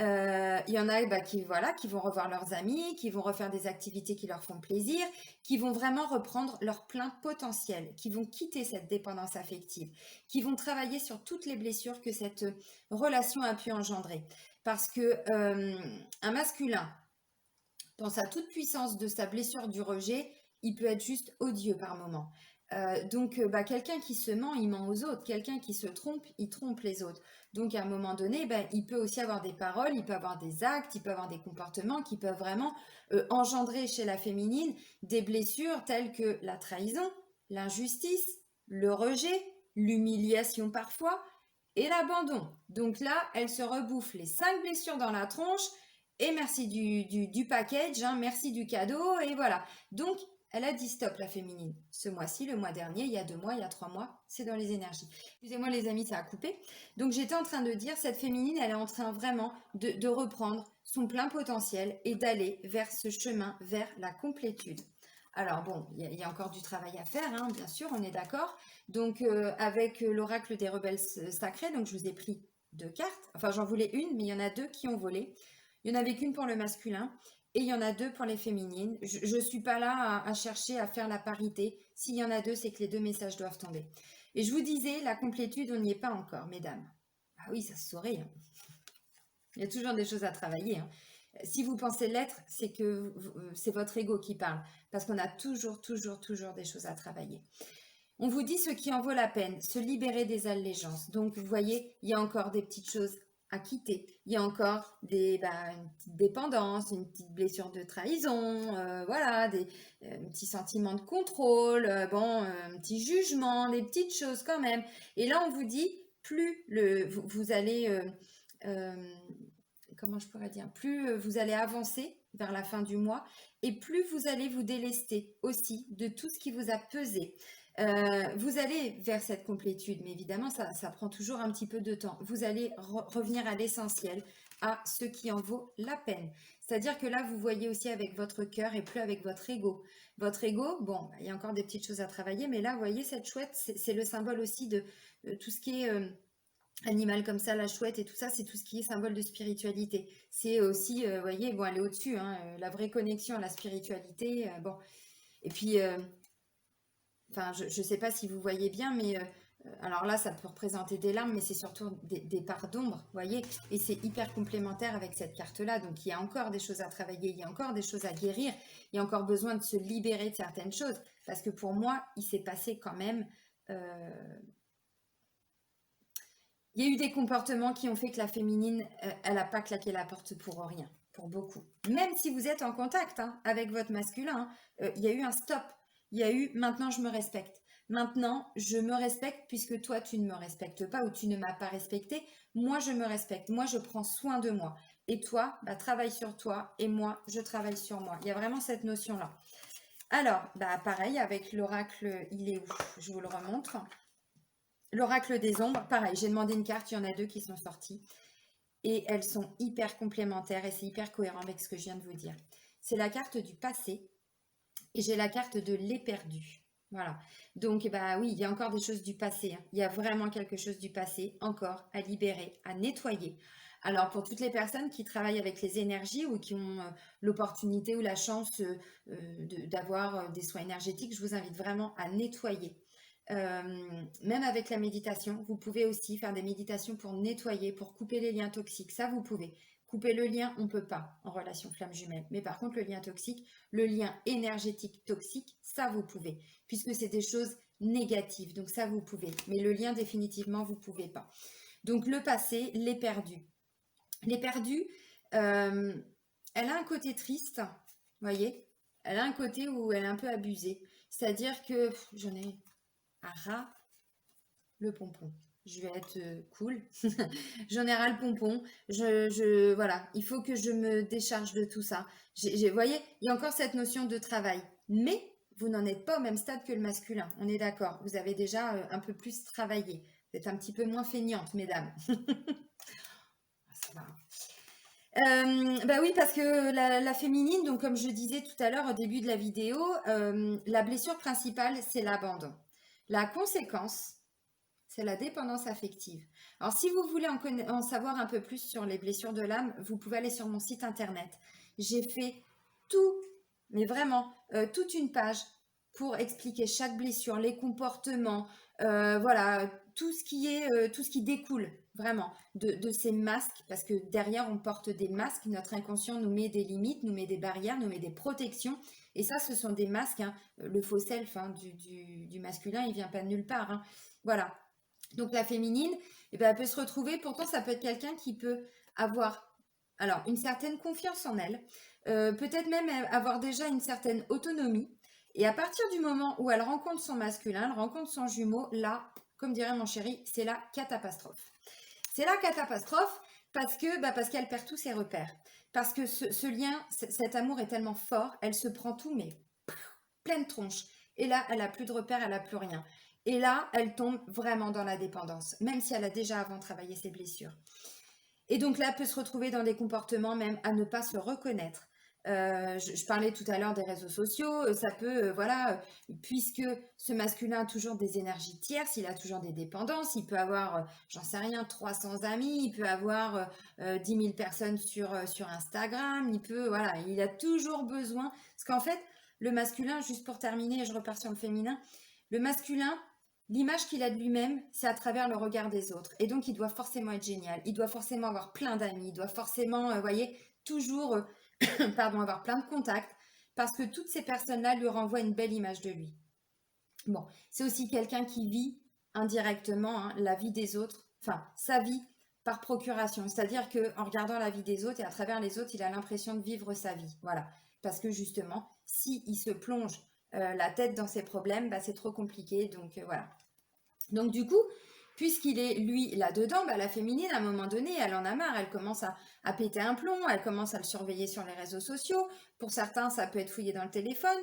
Il y en a qui, voilà, qui vont revoir leurs amis, qui vont refaire des activités qui leur font plaisir, qui vont vraiment reprendre leur plein potentiel, qui vont quitter cette dépendance affective, qui vont travailler sur toutes les blessures que cette relation a pu engendrer. Parce que un masculin, dans sa toute puissance de sa blessure du rejet, il peut être juste odieux par moment. Quelqu'un qui se ment, il ment aux autres. Quelqu'un qui se trompe, il trompe les autres. Donc, à un moment donné, il peut aussi avoir des paroles, il peut avoir des actes, il peut avoir des comportements qui peuvent vraiment engendrer chez la féminine des blessures telles que la trahison, l'injustice, le rejet, l'humiliation parfois et l'abandon. Donc là, elle se rebouffe les 5 blessures dans la tronche et merci du package, hein, merci du cadeau et voilà. Donc, elle a dit stop, la féminine. Ce mois-ci, le mois dernier, il y a 2 mois, il y a 3 mois, c'est dans les énergies. Excusez-moi les amis, ça a coupé. Donc j'étais en train de dire, cette féminine, elle est en train vraiment de reprendre son plein potentiel et d'aller vers ce chemin, vers la complétude. Alors bon, il y a encore du travail à faire, hein, bien sûr, on est d'accord. Donc avec l'oracle des rebelles sacrés, donc je vous ai pris 2 cartes. Enfin, j'en voulais une, mais il y en a 2 qui ont volé. Il n'y en avait qu'une pour le masculin. Et il y en a 2 pour les féminines. Je ne suis pas là à chercher à faire la parité. S'il y en a 2, c'est que les 2 messages doivent tomber. Et je vous disais, la complétude, on n'y est pas encore, mesdames. Ah oui, ça se saurait. Hein. Il y a toujours des choses à travailler. Hein. Si vous pensez l'être, c'est que c'est votre ego qui parle. Parce qu'on a toujours des choses à travailler. On vous dit ce qui en vaut la peine, se libérer des allégeances. Donc, vous voyez, il y a encore des petites choses à quitter. Il y a encore une petite dépendance, une petite blessure de trahison, voilà, un petit sentiment de contrôle, un petit jugement, des petites choses quand même. Et là, on vous dit, plus vous allez, comment je pourrais dire, plus vous allez avancer vers la fin du mois et plus vous allez vous délester aussi de tout ce qui vous a pesé. Vous allez vers cette complétude, mais évidemment, ça prend toujours un petit peu de temps. Vous allez revenir à l'essentiel, à ce qui en vaut la peine. C'est-à-dire que là, vous voyez aussi avec votre cœur et plus avec votre ego. Votre ego, bon, il y a encore des petites choses à travailler, mais là, vous voyez, cette chouette, c'est le symbole aussi de tout ce qui est animal comme ça, la chouette et tout ça, c'est tout ce qui est symbole de spiritualité. C'est aussi, vous voyez, bon, elle est au-dessus, hein, la vraie connexion à la spiritualité, bon. Et puis... Enfin, je ne sais pas si vous voyez bien, mais alors là, ça peut représenter des larmes, mais c'est surtout des parts d'ombre, vous voyez, et c'est hyper complémentaire avec cette carte-là. Donc, il y a encore des choses à travailler, il y a encore des choses à guérir, il y a encore besoin de se libérer de certaines choses, parce que pour moi, il s'est passé quand même... il y a eu des comportements qui ont fait que la féminine, elle n'a pas claqué la porte pour rien, pour beaucoup. Même si vous êtes en contact hein, avec votre masculin, il y a eu un stop. Il y a eu maintenant je me respecte. Maintenant je me respecte puisque toi tu ne me respectes pas ou tu ne m'as pas respecté. Moi je me respecte. Moi je prends soin de moi. Et toi, travaille sur toi et moi je travaille sur moi. Il y a vraiment cette notion-là. Alors, pareil avec l'oracle, il est où? Je vous le remontre. L'oracle des ombres, pareil, j'ai demandé une carte, il y en a 2 qui sont sorties. Et elles sont hyper complémentaires et c'est hyper cohérent avec ce que je viens de vous dire. C'est la carte du passé. Et j'ai la carte de l'éperdu. Voilà. Donc, oui, il y a encore des choses du passé. Hein. Il y a vraiment quelque chose du passé encore à libérer, à nettoyer. Alors, pour toutes les personnes qui travaillent avec les énergies ou qui ont l'opportunité ou la chance d'avoir des soins énergétiques, je vous invite vraiment à nettoyer. Même avec la méditation, vous pouvez aussi faire des méditations pour nettoyer, pour couper les liens toxiques. Ça, vous pouvez. Couper le lien, on ne peut pas en relation flamme jumelle. Mais par contre, le lien toxique, le lien énergétique toxique, ça vous pouvez. Puisque c'est des choses négatives. Donc ça, vous pouvez. Mais le lien, définitivement, vous ne pouvez pas. Donc le passé, les perdus. Les perdus, elle a un côté triste, vous voyez. Elle a un côté où elle est un peu abusée. C'est-à-dire que j'en ai à ras le pompon. Je vais être cool. J'en ai ras le pompon. Voilà, il faut que je me décharge de tout ça. Vous voyez, il y a encore cette notion de travail. Mais vous n'en êtes pas au même stade que le masculin. On est d'accord. Vous avez déjà un peu plus travaillé. Vous êtes un petit peu moins feignante, mesdames. Ça va. Oui, parce que la féminine, donc comme je disais tout à l'heure au début de la vidéo, la blessure principale, c'est l'abandon. La conséquence, c'est la dépendance affective. Alors, si vous voulez en savoir un peu plus sur les blessures de l'âme, vous pouvez aller sur mon site internet. J'ai fait tout, mais vraiment, toute une page pour expliquer chaque blessure, les comportements, voilà, tout ce tout ce qui découle vraiment de ces masques, parce que derrière, on porte des masques. Notre inconscient nous met des limites, nous met des barrières, nous met des protections. Et ça, ce sont des masques, hein. Le faux self, hein, du masculin, il vient pas de nulle part, hein. Voilà. Donc la féminine, eh ben, elle peut se retrouver, pourtant ça peut être quelqu'un qui peut avoir alors une certaine confiance en elle, peut-être même avoir déjà une certaine autonomie. Et à partir du moment où elle rencontre son masculin, elle rencontre son jumeau, là, comme dirait mon chéri, c'est la catastrophe. C'est la catastrophe parce qu'elle perd tous ses repères. Parce que ce lien, cet amour est tellement fort, elle se prend tout, mais pleine tronche. Et là, elle n'a plus de repères, elle n'a plus rien. Et là, elle tombe vraiment dans la dépendance, même si elle a déjà avant travaillé ses blessures. Et donc là, elle peut se retrouver dans des comportements même à ne pas se reconnaître. Je parlais tout à l'heure des réseaux sociaux, ça peut, voilà, puisque ce masculin a toujours des énergies tierces, il a toujours des dépendances, il peut avoir, j'en sais rien, 300 amis, il peut avoir 10 000 personnes sur Instagram, il peut, voilà, il a toujours besoin, parce qu'en fait, le masculin, juste pour terminer, et je repars sur le féminin, le masculin, l'image qu'il a de lui-même, c'est à travers le regard des autres. Et donc, il doit forcément être génial. Il doit forcément avoir plein d'amis. Il doit forcément, vous voyez, toujours, pardon, avoir plein de contacts. Parce que toutes ces personnes-là lui renvoient une belle image de lui. Bon, c'est aussi quelqu'un qui vit indirectement, hein, la vie des autres, enfin, sa vie par procuration. C'est-à-dire qu'en regardant la vie des autres et à travers les autres, il a l'impression de vivre sa vie. Voilà. Parce que justement, s'il se plonge la tête dans ses problèmes, bah, c'est trop compliqué. Donc voilà. Donc du coup, puisqu'il est lui là-dedans, bah, la féminine, à un moment donné, elle en a marre, elle commence à péter un plomb, elle commence à le surveiller sur les réseaux sociaux. Pour certains, ça peut être fouillé dans le téléphone.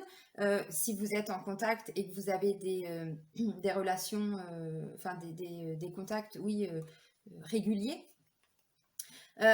Si vous êtes en contact et que vous avez des relations, enfin des contacts, oui, réguliers,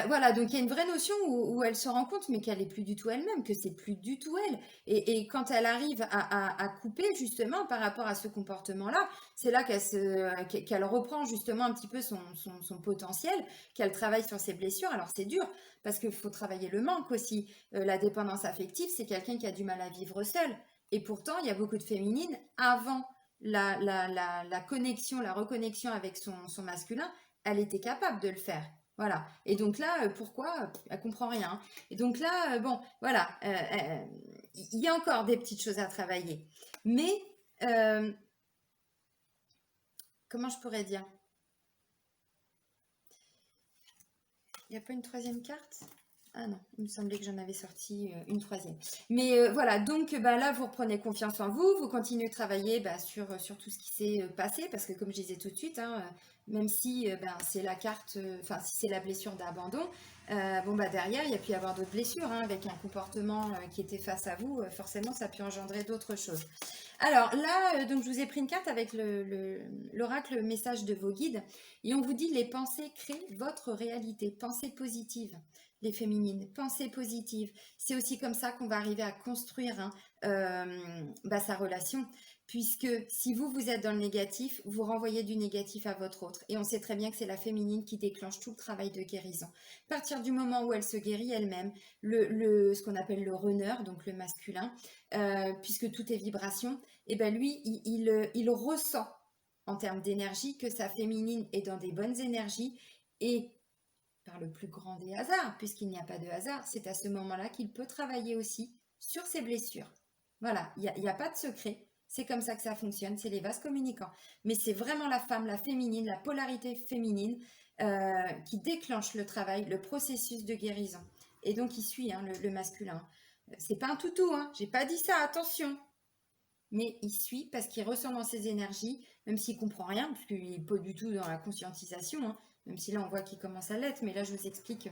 voilà, donc il y a une vraie notion où elle se rend compte, mais qu'elle est plus du tout elle-même, que c'est plus du tout elle. Et quand elle arrive à couper justement par rapport à ce comportement-là, c'est là qu'elle reprend justement un petit peu son potentiel, qu'elle travaille sur ses blessures. Alors c'est dur, parce qu'il faut travailler le manque aussi. La dépendance affective, c'est quelqu'un qui a du mal à vivre seul. Et pourtant, il y a beaucoup de féminines, avant la connexion, la reconnexion avec son masculin, elle était capable de le faire. Voilà. Et donc là, pourquoi? Elle comprend rien. Et donc là, bon, voilà, il y a encore des petites choses à travailler. Mais, euh, comment je pourrais dire? Il n'y a pas une troisième carte? Ah non, il me semblait que j'en avais sorti une troisième. Mais voilà, donc bah, là, vous reprenez confiance en vous, vous continuez de travailler bah, sur tout ce qui s'est passé, parce que comme je disais tout de suite, hein, même si ben, c'est la carte, enfin si c'est la blessure d'abandon, bon bah derrière, il y a pu y avoir d'autres blessures, hein, avec un comportement qui était face à vous, forcément ça a pu engendrer d'autres choses. Alors là, donc je vous ai pris une carte avec l'oracle message de vos guides, et on vous dit les pensées créent votre réalité, pensée positive les féminines, pensée positive. C'est aussi comme ça qu'on va arriver à construire hein, bah, sa relation, puisque si vous êtes dans le négatif, vous renvoyez du négatif à votre autre. Et on sait très bien que c'est la féminine qui déclenche tout le travail de guérison. À partir du moment où elle se guérit elle-même, ce qu'on appelle le runner, donc le masculin, puisque tout est vibration, et ben lui, il ressent en termes d'énergie que sa féminine est dans des bonnes énergies et par le plus grand des hasards, puisqu'il n'y a pas de hasard, c'est à ce moment-là qu'il peut travailler aussi sur ses blessures. Voilà, il n'y a pas de secret, c'est comme ça que ça fonctionne, c'est les vases communicants. Mais c'est vraiment la femme, la féminine, la polarité féminine qui déclenche le travail, le processus de guérison. Et donc il suit hein, le masculin. C'est pas un toutou, hein, j'ai pas dit ça, attention. Mais il suit parce qu'il ressent dans ses énergies, même s'il comprend rien, parce qu'il n'est pas du tout dans la conscientisation, hein, même si là on voit qu'il commence à l'être, mais là je vous explique,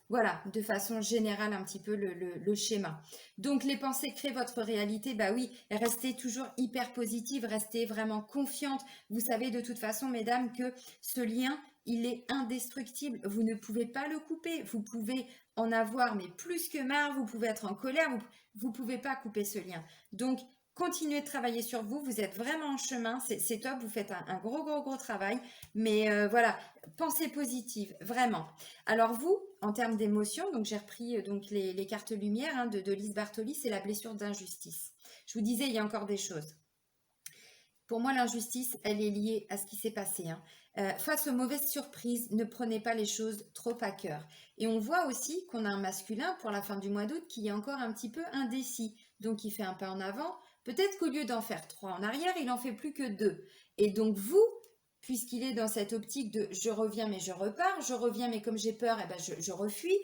voilà, de façon générale un petit peu le schéma. Donc les pensées créent votre réalité, bah oui, restez toujours hyper positive, restez vraiment confiante. Vous savez de toute façon, mesdames, que ce lien, il est indestructible. Vous ne pouvez pas le couper. Vous pouvez en avoir, mais plus que marre, vous pouvez être en colère, vous ne pouvez pas couper ce lien. Donc, continuez de travailler sur vous, vous êtes vraiment en chemin, c'est top, vous faites un gros travail, mais voilà, pensée positive, vraiment. Alors vous, en termes d'émotions, donc j'ai repris donc les cartes lumière hein, de Lise Bartoli, c'est la blessure d'injustice. Je vous disais, il y a encore des choses. Pour moi, l'injustice, elle est liée à ce qui s'est passé. Hein. Face aux mauvaises surprises, ne prenez pas les choses trop à cœur. Et on voit aussi qu'on a un masculin pour la fin du mois d'août qui est encore un petit peu indécis. Donc, il fait un pas en avant. Peut-être qu'au lieu d'en faire 3 en arrière, il en fait plus que 2. Et donc, vous, puisqu'il est dans cette optique de je reviens mais je repars, je reviens mais comme j'ai peur, eh ben je refuis,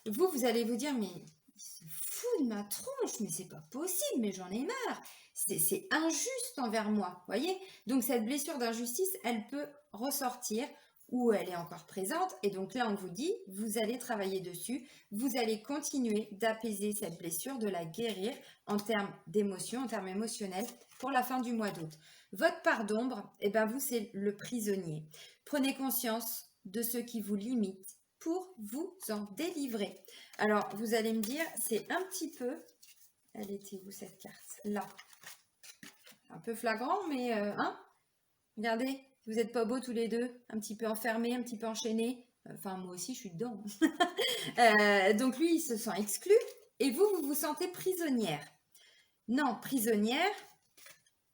vous allez vous dire mais il se fout de ma tronche, mais c'est pas possible, mais j'en ai marre. C'est injuste envers moi, voyez? Donc cette blessure d'injustice, elle peut ressortir ou elle est encore présente. Et donc là, on vous dit, vous allez travailler dessus, vous allez continuer d'apaiser cette blessure, de la guérir en termes d'émotion, en termes émotionnels pour la fin du mois d'août. Votre part d'ombre, eh ben vous, c'est le prisonnier. Prenez conscience de ce qui vous limite pour vous en délivrer. Alors, vous allez me dire, c'est un petit peu... Elle était où cette carte? Là. Un peu flagrant, mais hein, regardez, vous n'êtes pas beaux tous les deux, un petit peu enfermés, un petit peu enchaînés. Enfin, moi aussi, je suis dedans. Donc lui, il se sent exclu et vous, vous vous sentez prisonnière. Non, prisonnière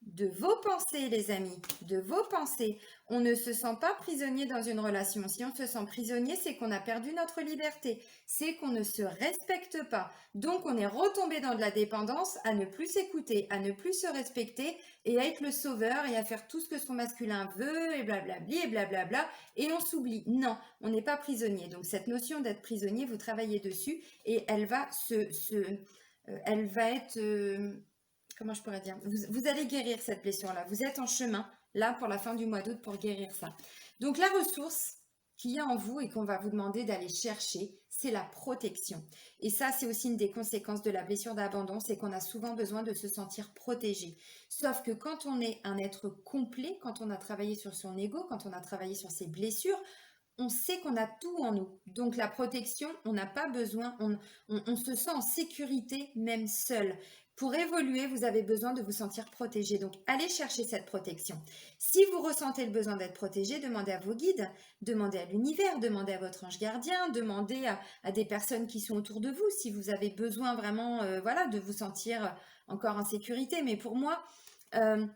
de vos pensées, les amis, de vos pensées. On ne se sent pas prisonnier dans une relation. Si on se sent prisonnier, c'est qu'on a perdu notre liberté, c'est qu'on ne se respecte pas. Donc, on est retombé dans de la dépendance, à ne plus s'écouter, à ne plus se respecter et à être le sauveur et à faire tout ce que son masculin veut et blablabli et blablabla et on s'oublie. Non, on n'est pas prisonnier. Donc, cette notion d'être prisonnier, vous travaillez dessus et elle va elle va être... comment je pourrais dire, vous allez guérir cette blessure-là. Vous êtes en chemin, là, pour la fin du mois d'août, pour guérir ça. Donc, la ressource qu'il y a en vous et qu'on va vous demander d'aller chercher, c'est la protection. Et ça, c'est aussi une des conséquences de la blessure d'abandon, c'est qu'on a souvent besoin de se sentir protégé. Sauf que quand on est un être complet, quand on a travaillé sur son ego, quand on a travaillé sur ses blessures, on sait qu'on a tout en nous. Donc la protection, on n'a pas besoin, on se sent en sécurité même seul. Pour évoluer, vous avez besoin de vous sentir protégé. Donc allez chercher cette protection. Si vous ressentez le besoin d'être protégé, demandez à vos guides, demandez à l'univers, demandez à votre ange gardien, demandez à des personnes qui sont autour de vous si vous avez besoin vraiment voilà, de vous sentir encore en sécurité. Mais euh,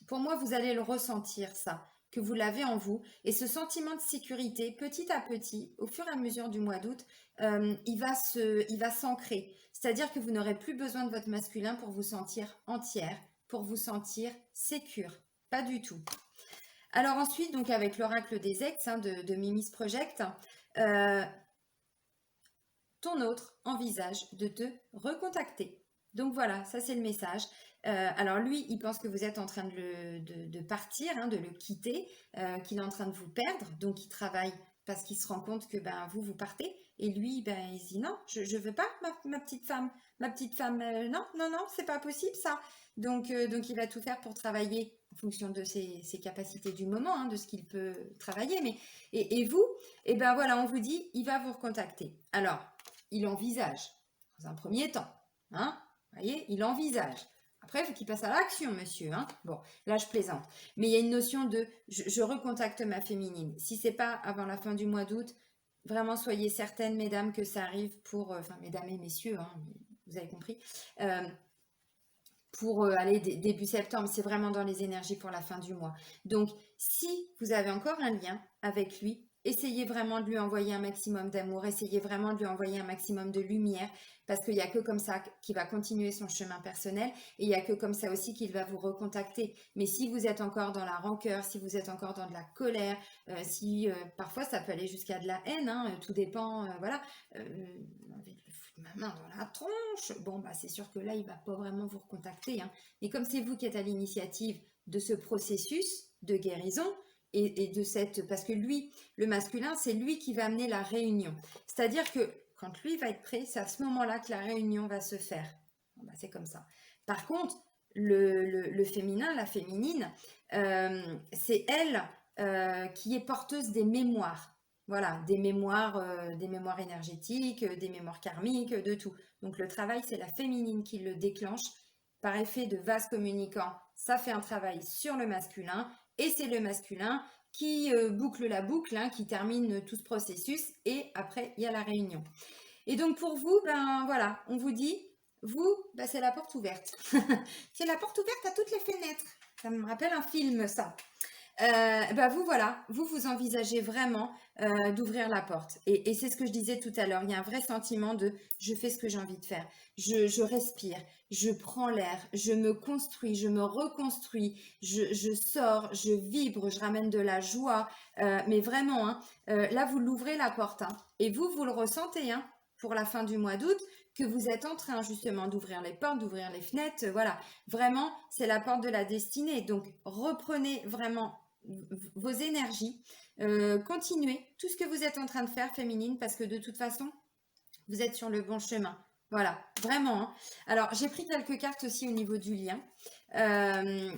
pour moi, vous allez le ressentir ça, que vous l'avez en vous. Et ce sentiment de sécurité, petit à petit, au fur et à mesure du mois d'août, il va s'ancrer. C'est-à-dire que vous n'aurez plus besoin de votre masculin pour vous sentir entière, pour vous sentir sécure. Pas du tout. Alors ensuite, donc avec l'oracle des ex hein, de Mimi's Project, ton autre envisage de te recontacter. Donc voilà, ça c'est le message. Alors lui, il pense que vous êtes en train de partir, hein, de le quitter, qu'il est en train de vous perdre. Donc il travaille parce qu'il se rend compte que ben, vous partez. Et lui, ben, il se dit non, je ne veux pas ma petite femme. Ma petite femme, non, c'est pas possible ça. Donc il va tout faire pour travailler en fonction de ses capacités du moment, hein, de ce qu'il peut travailler. Mais, et vous, et ben voilà, on vous dit, il va vous recontacter. Alors, il envisage, dans un premier temps, hein, vous voyez, il envisage. Après, il faut qu'il passe à l'action, monsieur. Hein. Bon, là, je plaisante. Mais il y a une notion de je recontacte ma féminine. Si c'est pas avant la fin du mois d'août, vraiment, soyez certaines, mesdames, que ça arrive pour... Enfin, mesdames et messieurs, hein, vous avez compris. Pour aller début septembre, c'est vraiment dans les énergies pour la fin du mois. Donc, si vous avez encore un lien avec lui, essayez vraiment de lui envoyer un maximum d'amour, essayez vraiment de lui envoyer un maximum de lumière, parce qu'il n'y a que comme ça qu'il va continuer son chemin personnel, et il n'y a que comme ça aussi qu'il va vous recontacter. Mais si vous êtes encore dans la rancœur, si vous êtes encore dans de la colère, si parfois ça peut aller jusqu'à de la haine, hein, tout dépend, voilà, ma main dans la tronche, bon bah c'est sûr que là il va pas vraiment vous recontacter, hein. Mais comme c'est vous qui êtes à l'initiative de ce processus de guérison et de cette, parce que lui, le masculin, c'est lui qui va amener la réunion. C'est-à-dire que quand lui va être prêt, c'est à ce moment-là que la réunion va se faire. Bon, bah, c'est comme ça. Par contre, le féminin, la féminine, c'est elle qui est porteuse des mémoires. Voilà, des mémoires énergétiques, des mémoires karmiques, de tout. Donc le travail, c'est la féminine qui le déclenche par effet de vase communicant. Ça fait un travail sur le masculin et c'est le masculin qui boucle la boucle, hein, qui termine tout ce processus et après il y a la réunion. Et donc pour vous, ben voilà, on vous dit, vous, ben, c'est la porte ouverte. C'est la porte ouverte à toutes les fenêtres. Ça me rappelle un film, ça. Bah vous voilà, vous envisagez vraiment d'ouvrir la porte. Et c'est ce que je disais tout à l'heure, il y a un vrai sentiment de je fais ce que j'ai envie de faire. Je respire, je prends l'air, je me construis, je me reconstruis, je sors, je vibre, je ramène de la joie. Mais vraiment, hein, là vous l'ouvrez la porte. Hein, et vous le ressentez hein, pour la fin du mois d'août que vous êtes en train justement d'ouvrir les portes, d'ouvrir les fenêtres. Voilà, vraiment, c'est la porte de la destinée. Donc reprenez vraiment vos énergies, continuez tout ce que vous êtes en train de faire féminine parce que de toute façon vous êtes sur le bon chemin, voilà, vraiment hein. Alors j'ai pris quelques cartes aussi au niveau du lien. Je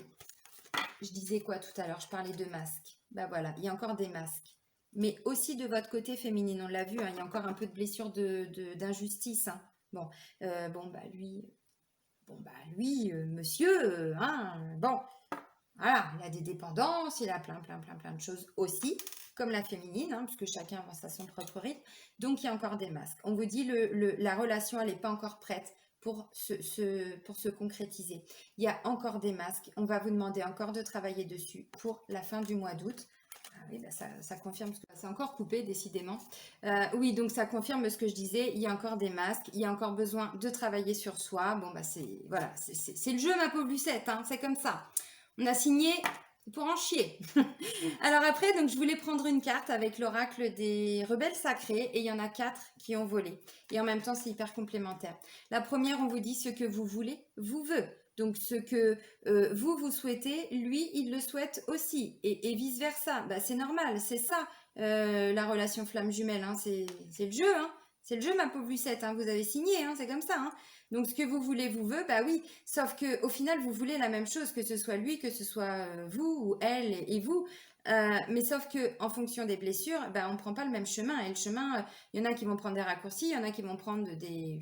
disais quoi tout à l'heure, je parlais de masques, bah voilà, il y a encore des masques mais aussi de votre côté féminine, on l'a vu hein, il y a encore un peu de blessure d'injustice hein. Bon, lui, monsieur, hein, bon, voilà, il a des dépendances, il a plein de choses aussi, comme la féminine, hein, puisque chacun avance à son propre rythme. Donc, il y a encore des masques. On vous dit la relation, elle n'est pas encore prête pour se concrétiser. Il y a encore des masques. On va vous demander encore de travailler dessus pour la fin du mois d'août. Ah oui, bah ça confirme, parce que c'est encore coupé, décidément. Oui, donc ça confirme ce que je disais. Il y a encore des masques. Il y a encore besoin de travailler sur soi. Bon, bah c'est le jeu, ma pauvre Lucette. Hein, c'est comme ça. On a signé pour en chier. Alors après, donc je voulais prendre une carte avec l'oracle des rebelles sacrés et il y en a 4 qui ont volé. Et en même temps, c'est hyper complémentaire. La première, on vous dit ce que vous voulez, vous veut. Donc ce que vous souhaitez, lui, il le souhaite aussi. Et vice-versa. Bah, c'est normal, c'est ça la relation flamme jumelle. Hein. C'est le jeu. Hein. C'est le jeu, ma pauvre Lucette. Hein. Vous avez signé, hein. C'est comme ça. Hein. Donc ce que vous voulez vous veut, bah oui, sauf que au final vous voulez la même chose, que ce soit lui, que ce soit vous ou elle et vous. Mais sauf que en fonction des blessures, bah, on ne prend pas le même chemin. Et le chemin, il y en a qui vont prendre des raccourcis, il y en a qui vont prendre des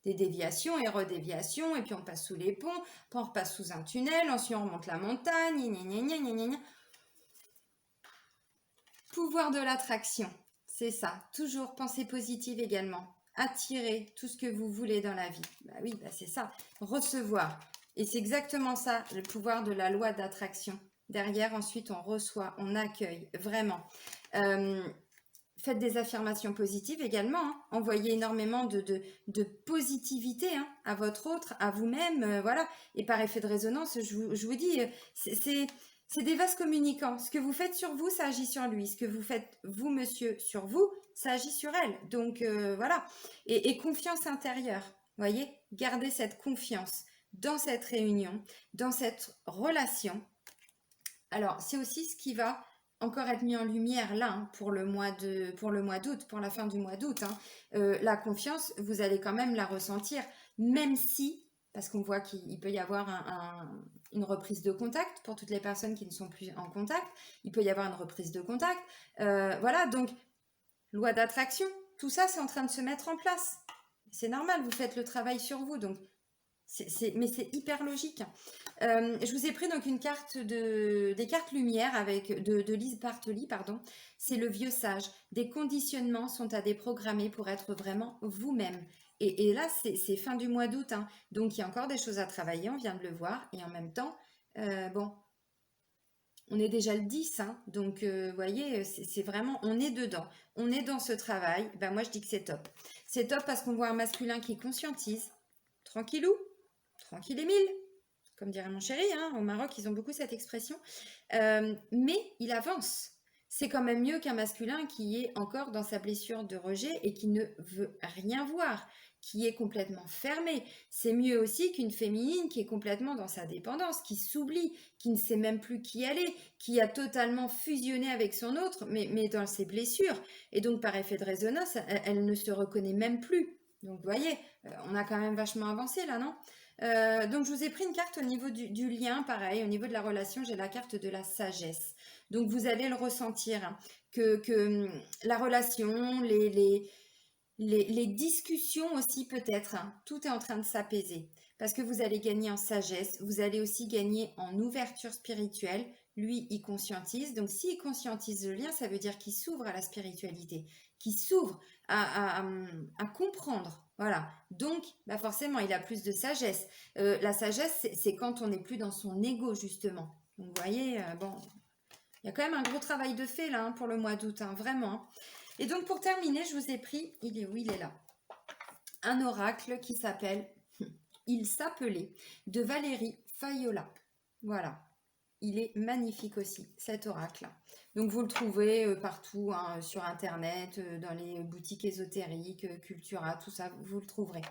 déviations et redéviations, et puis on passe sous les ponts, puis on repasse sous un tunnel, ensuite on remonte la montagne, gna gna gna gna gna gna. Pouvoir de l'attraction, c'est ça. Toujours pensée positive également. Attirer tout ce que vous voulez dans la vie. Bah oui, bah c'est ça. Recevoir. Et c'est exactement ça, le pouvoir de la loi d'attraction. Derrière, ensuite, on reçoit, on accueille, vraiment. Faites des affirmations positives également. Hein. Envoyez énormément de positivité hein, à votre autre, à vous-même. Voilà. Et par effet de résonance, je vous dis, c'est des vases communicants. Ce que vous faites sur vous, ça agit sur lui. Ce que vous faites, vous, monsieur, sur vous, ça agit sur elle. Donc, voilà. Et confiance intérieure. Voyez, gardez cette confiance dans cette réunion, dans cette relation. Alors, c'est aussi ce qui va encore être mis en lumière là hein, pour le mois d'août, pour la fin du mois d'août. Hein. La confiance, vous allez quand même la ressentir, même si, parce qu'on voit qu'il peut y avoir une reprise de contact pour toutes les personnes qui ne sont plus en contact, il peut y avoir une reprise de contact. Voilà, donc, loi d'attraction, tout ça, c'est en train de se mettre en place. C'est normal, vous faites le travail sur vous, donc mais c'est hyper logique. Je vous ai pris donc une carte des cartes lumière de Lise Bartoli, pardon. C'est le vieux sage. Des conditionnements sont à déprogrammer pour être vraiment vous-même. Et là, c'est fin du mois d'août, hein. Donc il y a encore des choses à travailler, on vient de le voir. Et en même temps, bon, on est déjà le 10, hein. Donc vous voyez, c'est vraiment, on est dedans. On est dans ce travail. Ben, moi, je dis que c'est top. C'est top parce qu'on voit un masculin qui conscientise. Tranquillou, tranquille Émile, comme dirait mon chéri, hein, au Maroc, ils ont beaucoup cette expression. Mais il avance. C'est quand même mieux qu'un masculin qui est encore dans sa blessure de rejet et qui ne veut rien voir, qui est complètement fermé. C'est mieux aussi qu'une féminine qui est complètement dans sa dépendance, qui s'oublie, qui ne sait même plus qui elle est, qui a totalement fusionné avec son autre, mais dans ses blessures. Et donc, par effet de résonance, elle ne se reconnaît même plus. Donc, vous voyez, on a quand même vachement avancé là, non ? Donc, je vous ai pris une carte au niveau du lien, pareil, au niveau de la relation, j'ai la carte de la sagesse. Donc, vous allez le ressentir, hein, la relation, les discussions aussi peut-être, hein, tout est en train de s'apaiser. Parce que vous allez gagner en sagesse, vous allez aussi gagner en ouverture spirituelle. Lui, il conscientise. Donc, s'il conscientise le lien, ça veut dire qu'il s'ouvre à la spiritualité, qu'il s'ouvre à comprendre. Voilà. Donc, bah forcément, il a plus de sagesse. La sagesse, c'est quand on n'est plus dans son ego, justement. Donc, vous voyez, bon, il y a quand même un gros travail de fait là, hein, pour le mois d'août, hein, vraiment. Et donc, pour terminer, je vous ai pris, il est où? Il est là. Un oracle qui s'appelle Il s'appelait de Valérie Fayola. Voilà. Il est magnifique aussi, cet oracle. Donc, vous le trouvez partout, hein, sur Internet, dans les boutiques ésotériques, Cultura, tout ça, vous le trouverez.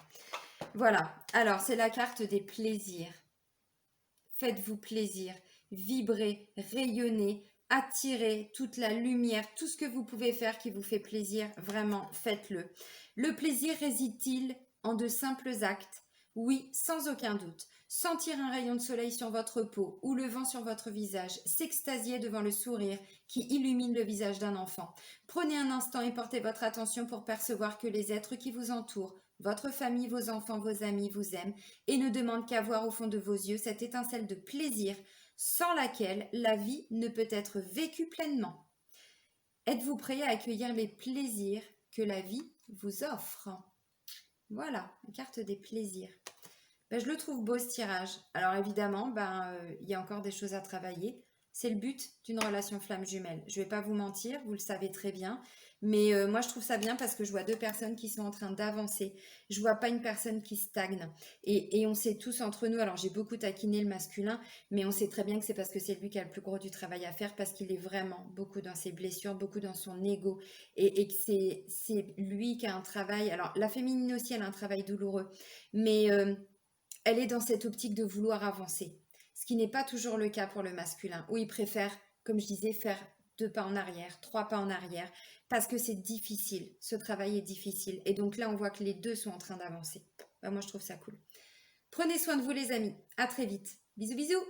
Voilà. Alors, c'est la carte des plaisirs. Faites-vous plaisir, vibrez, rayonnez, attirez toute la lumière, tout ce que vous pouvez faire qui vous fait plaisir, vraiment, faites-le. Le plaisir réside-t-il en de simples actes? Oui, sans aucun doute. Sentir un rayon de soleil sur votre peau ou le vent sur votre visage, s'extasier devant le sourire qui illumine le visage d'un enfant. Prenez un instant et portez votre attention pour percevoir que les êtres qui vous entourent, votre famille, vos enfants, vos amis vous aiment et ne demandent qu'à voir au fond de vos yeux cette étincelle de plaisir sans laquelle la vie ne peut être vécue pleinement. Êtes-vous prêt à accueillir les plaisirs que la vie vous offre? Voilà, la carte des plaisirs. Ben, je le trouve beau ce tirage. Alors évidemment, il y a encore des choses à travailler. C'est le but d'une relation flamme jumelle. Je ne vais pas vous mentir, vous le savez très bien. Mais moi, je trouve ça bien parce que je vois deux personnes qui sont en train d'avancer. Je vois pas une personne qui stagne. Et on sait tous entre nous, alors j'ai beaucoup taquiné le masculin, mais on sait très bien que c'est parce que c'est lui qui a le plus gros du travail à faire, parce qu'il est vraiment beaucoup dans ses blessures, beaucoup dans son ego. Et que c'est lui qui a un travail. Alors la féminine aussi, elle a un travail douloureux. Mais elle est dans cette optique de vouloir avancer, ce qui n'est pas toujours le cas pour le masculin, où il préfère, comme je disais, faire 2 pas en arrière, 3 pas en arrière, parce que c'est difficile, ce travail est difficile. Et donc là, on voit que les deux sont en train d'avancer. Ben, moi, je trouve ça cool. Prenez soin de vous, les amis. À très vite. Bisous, bisous.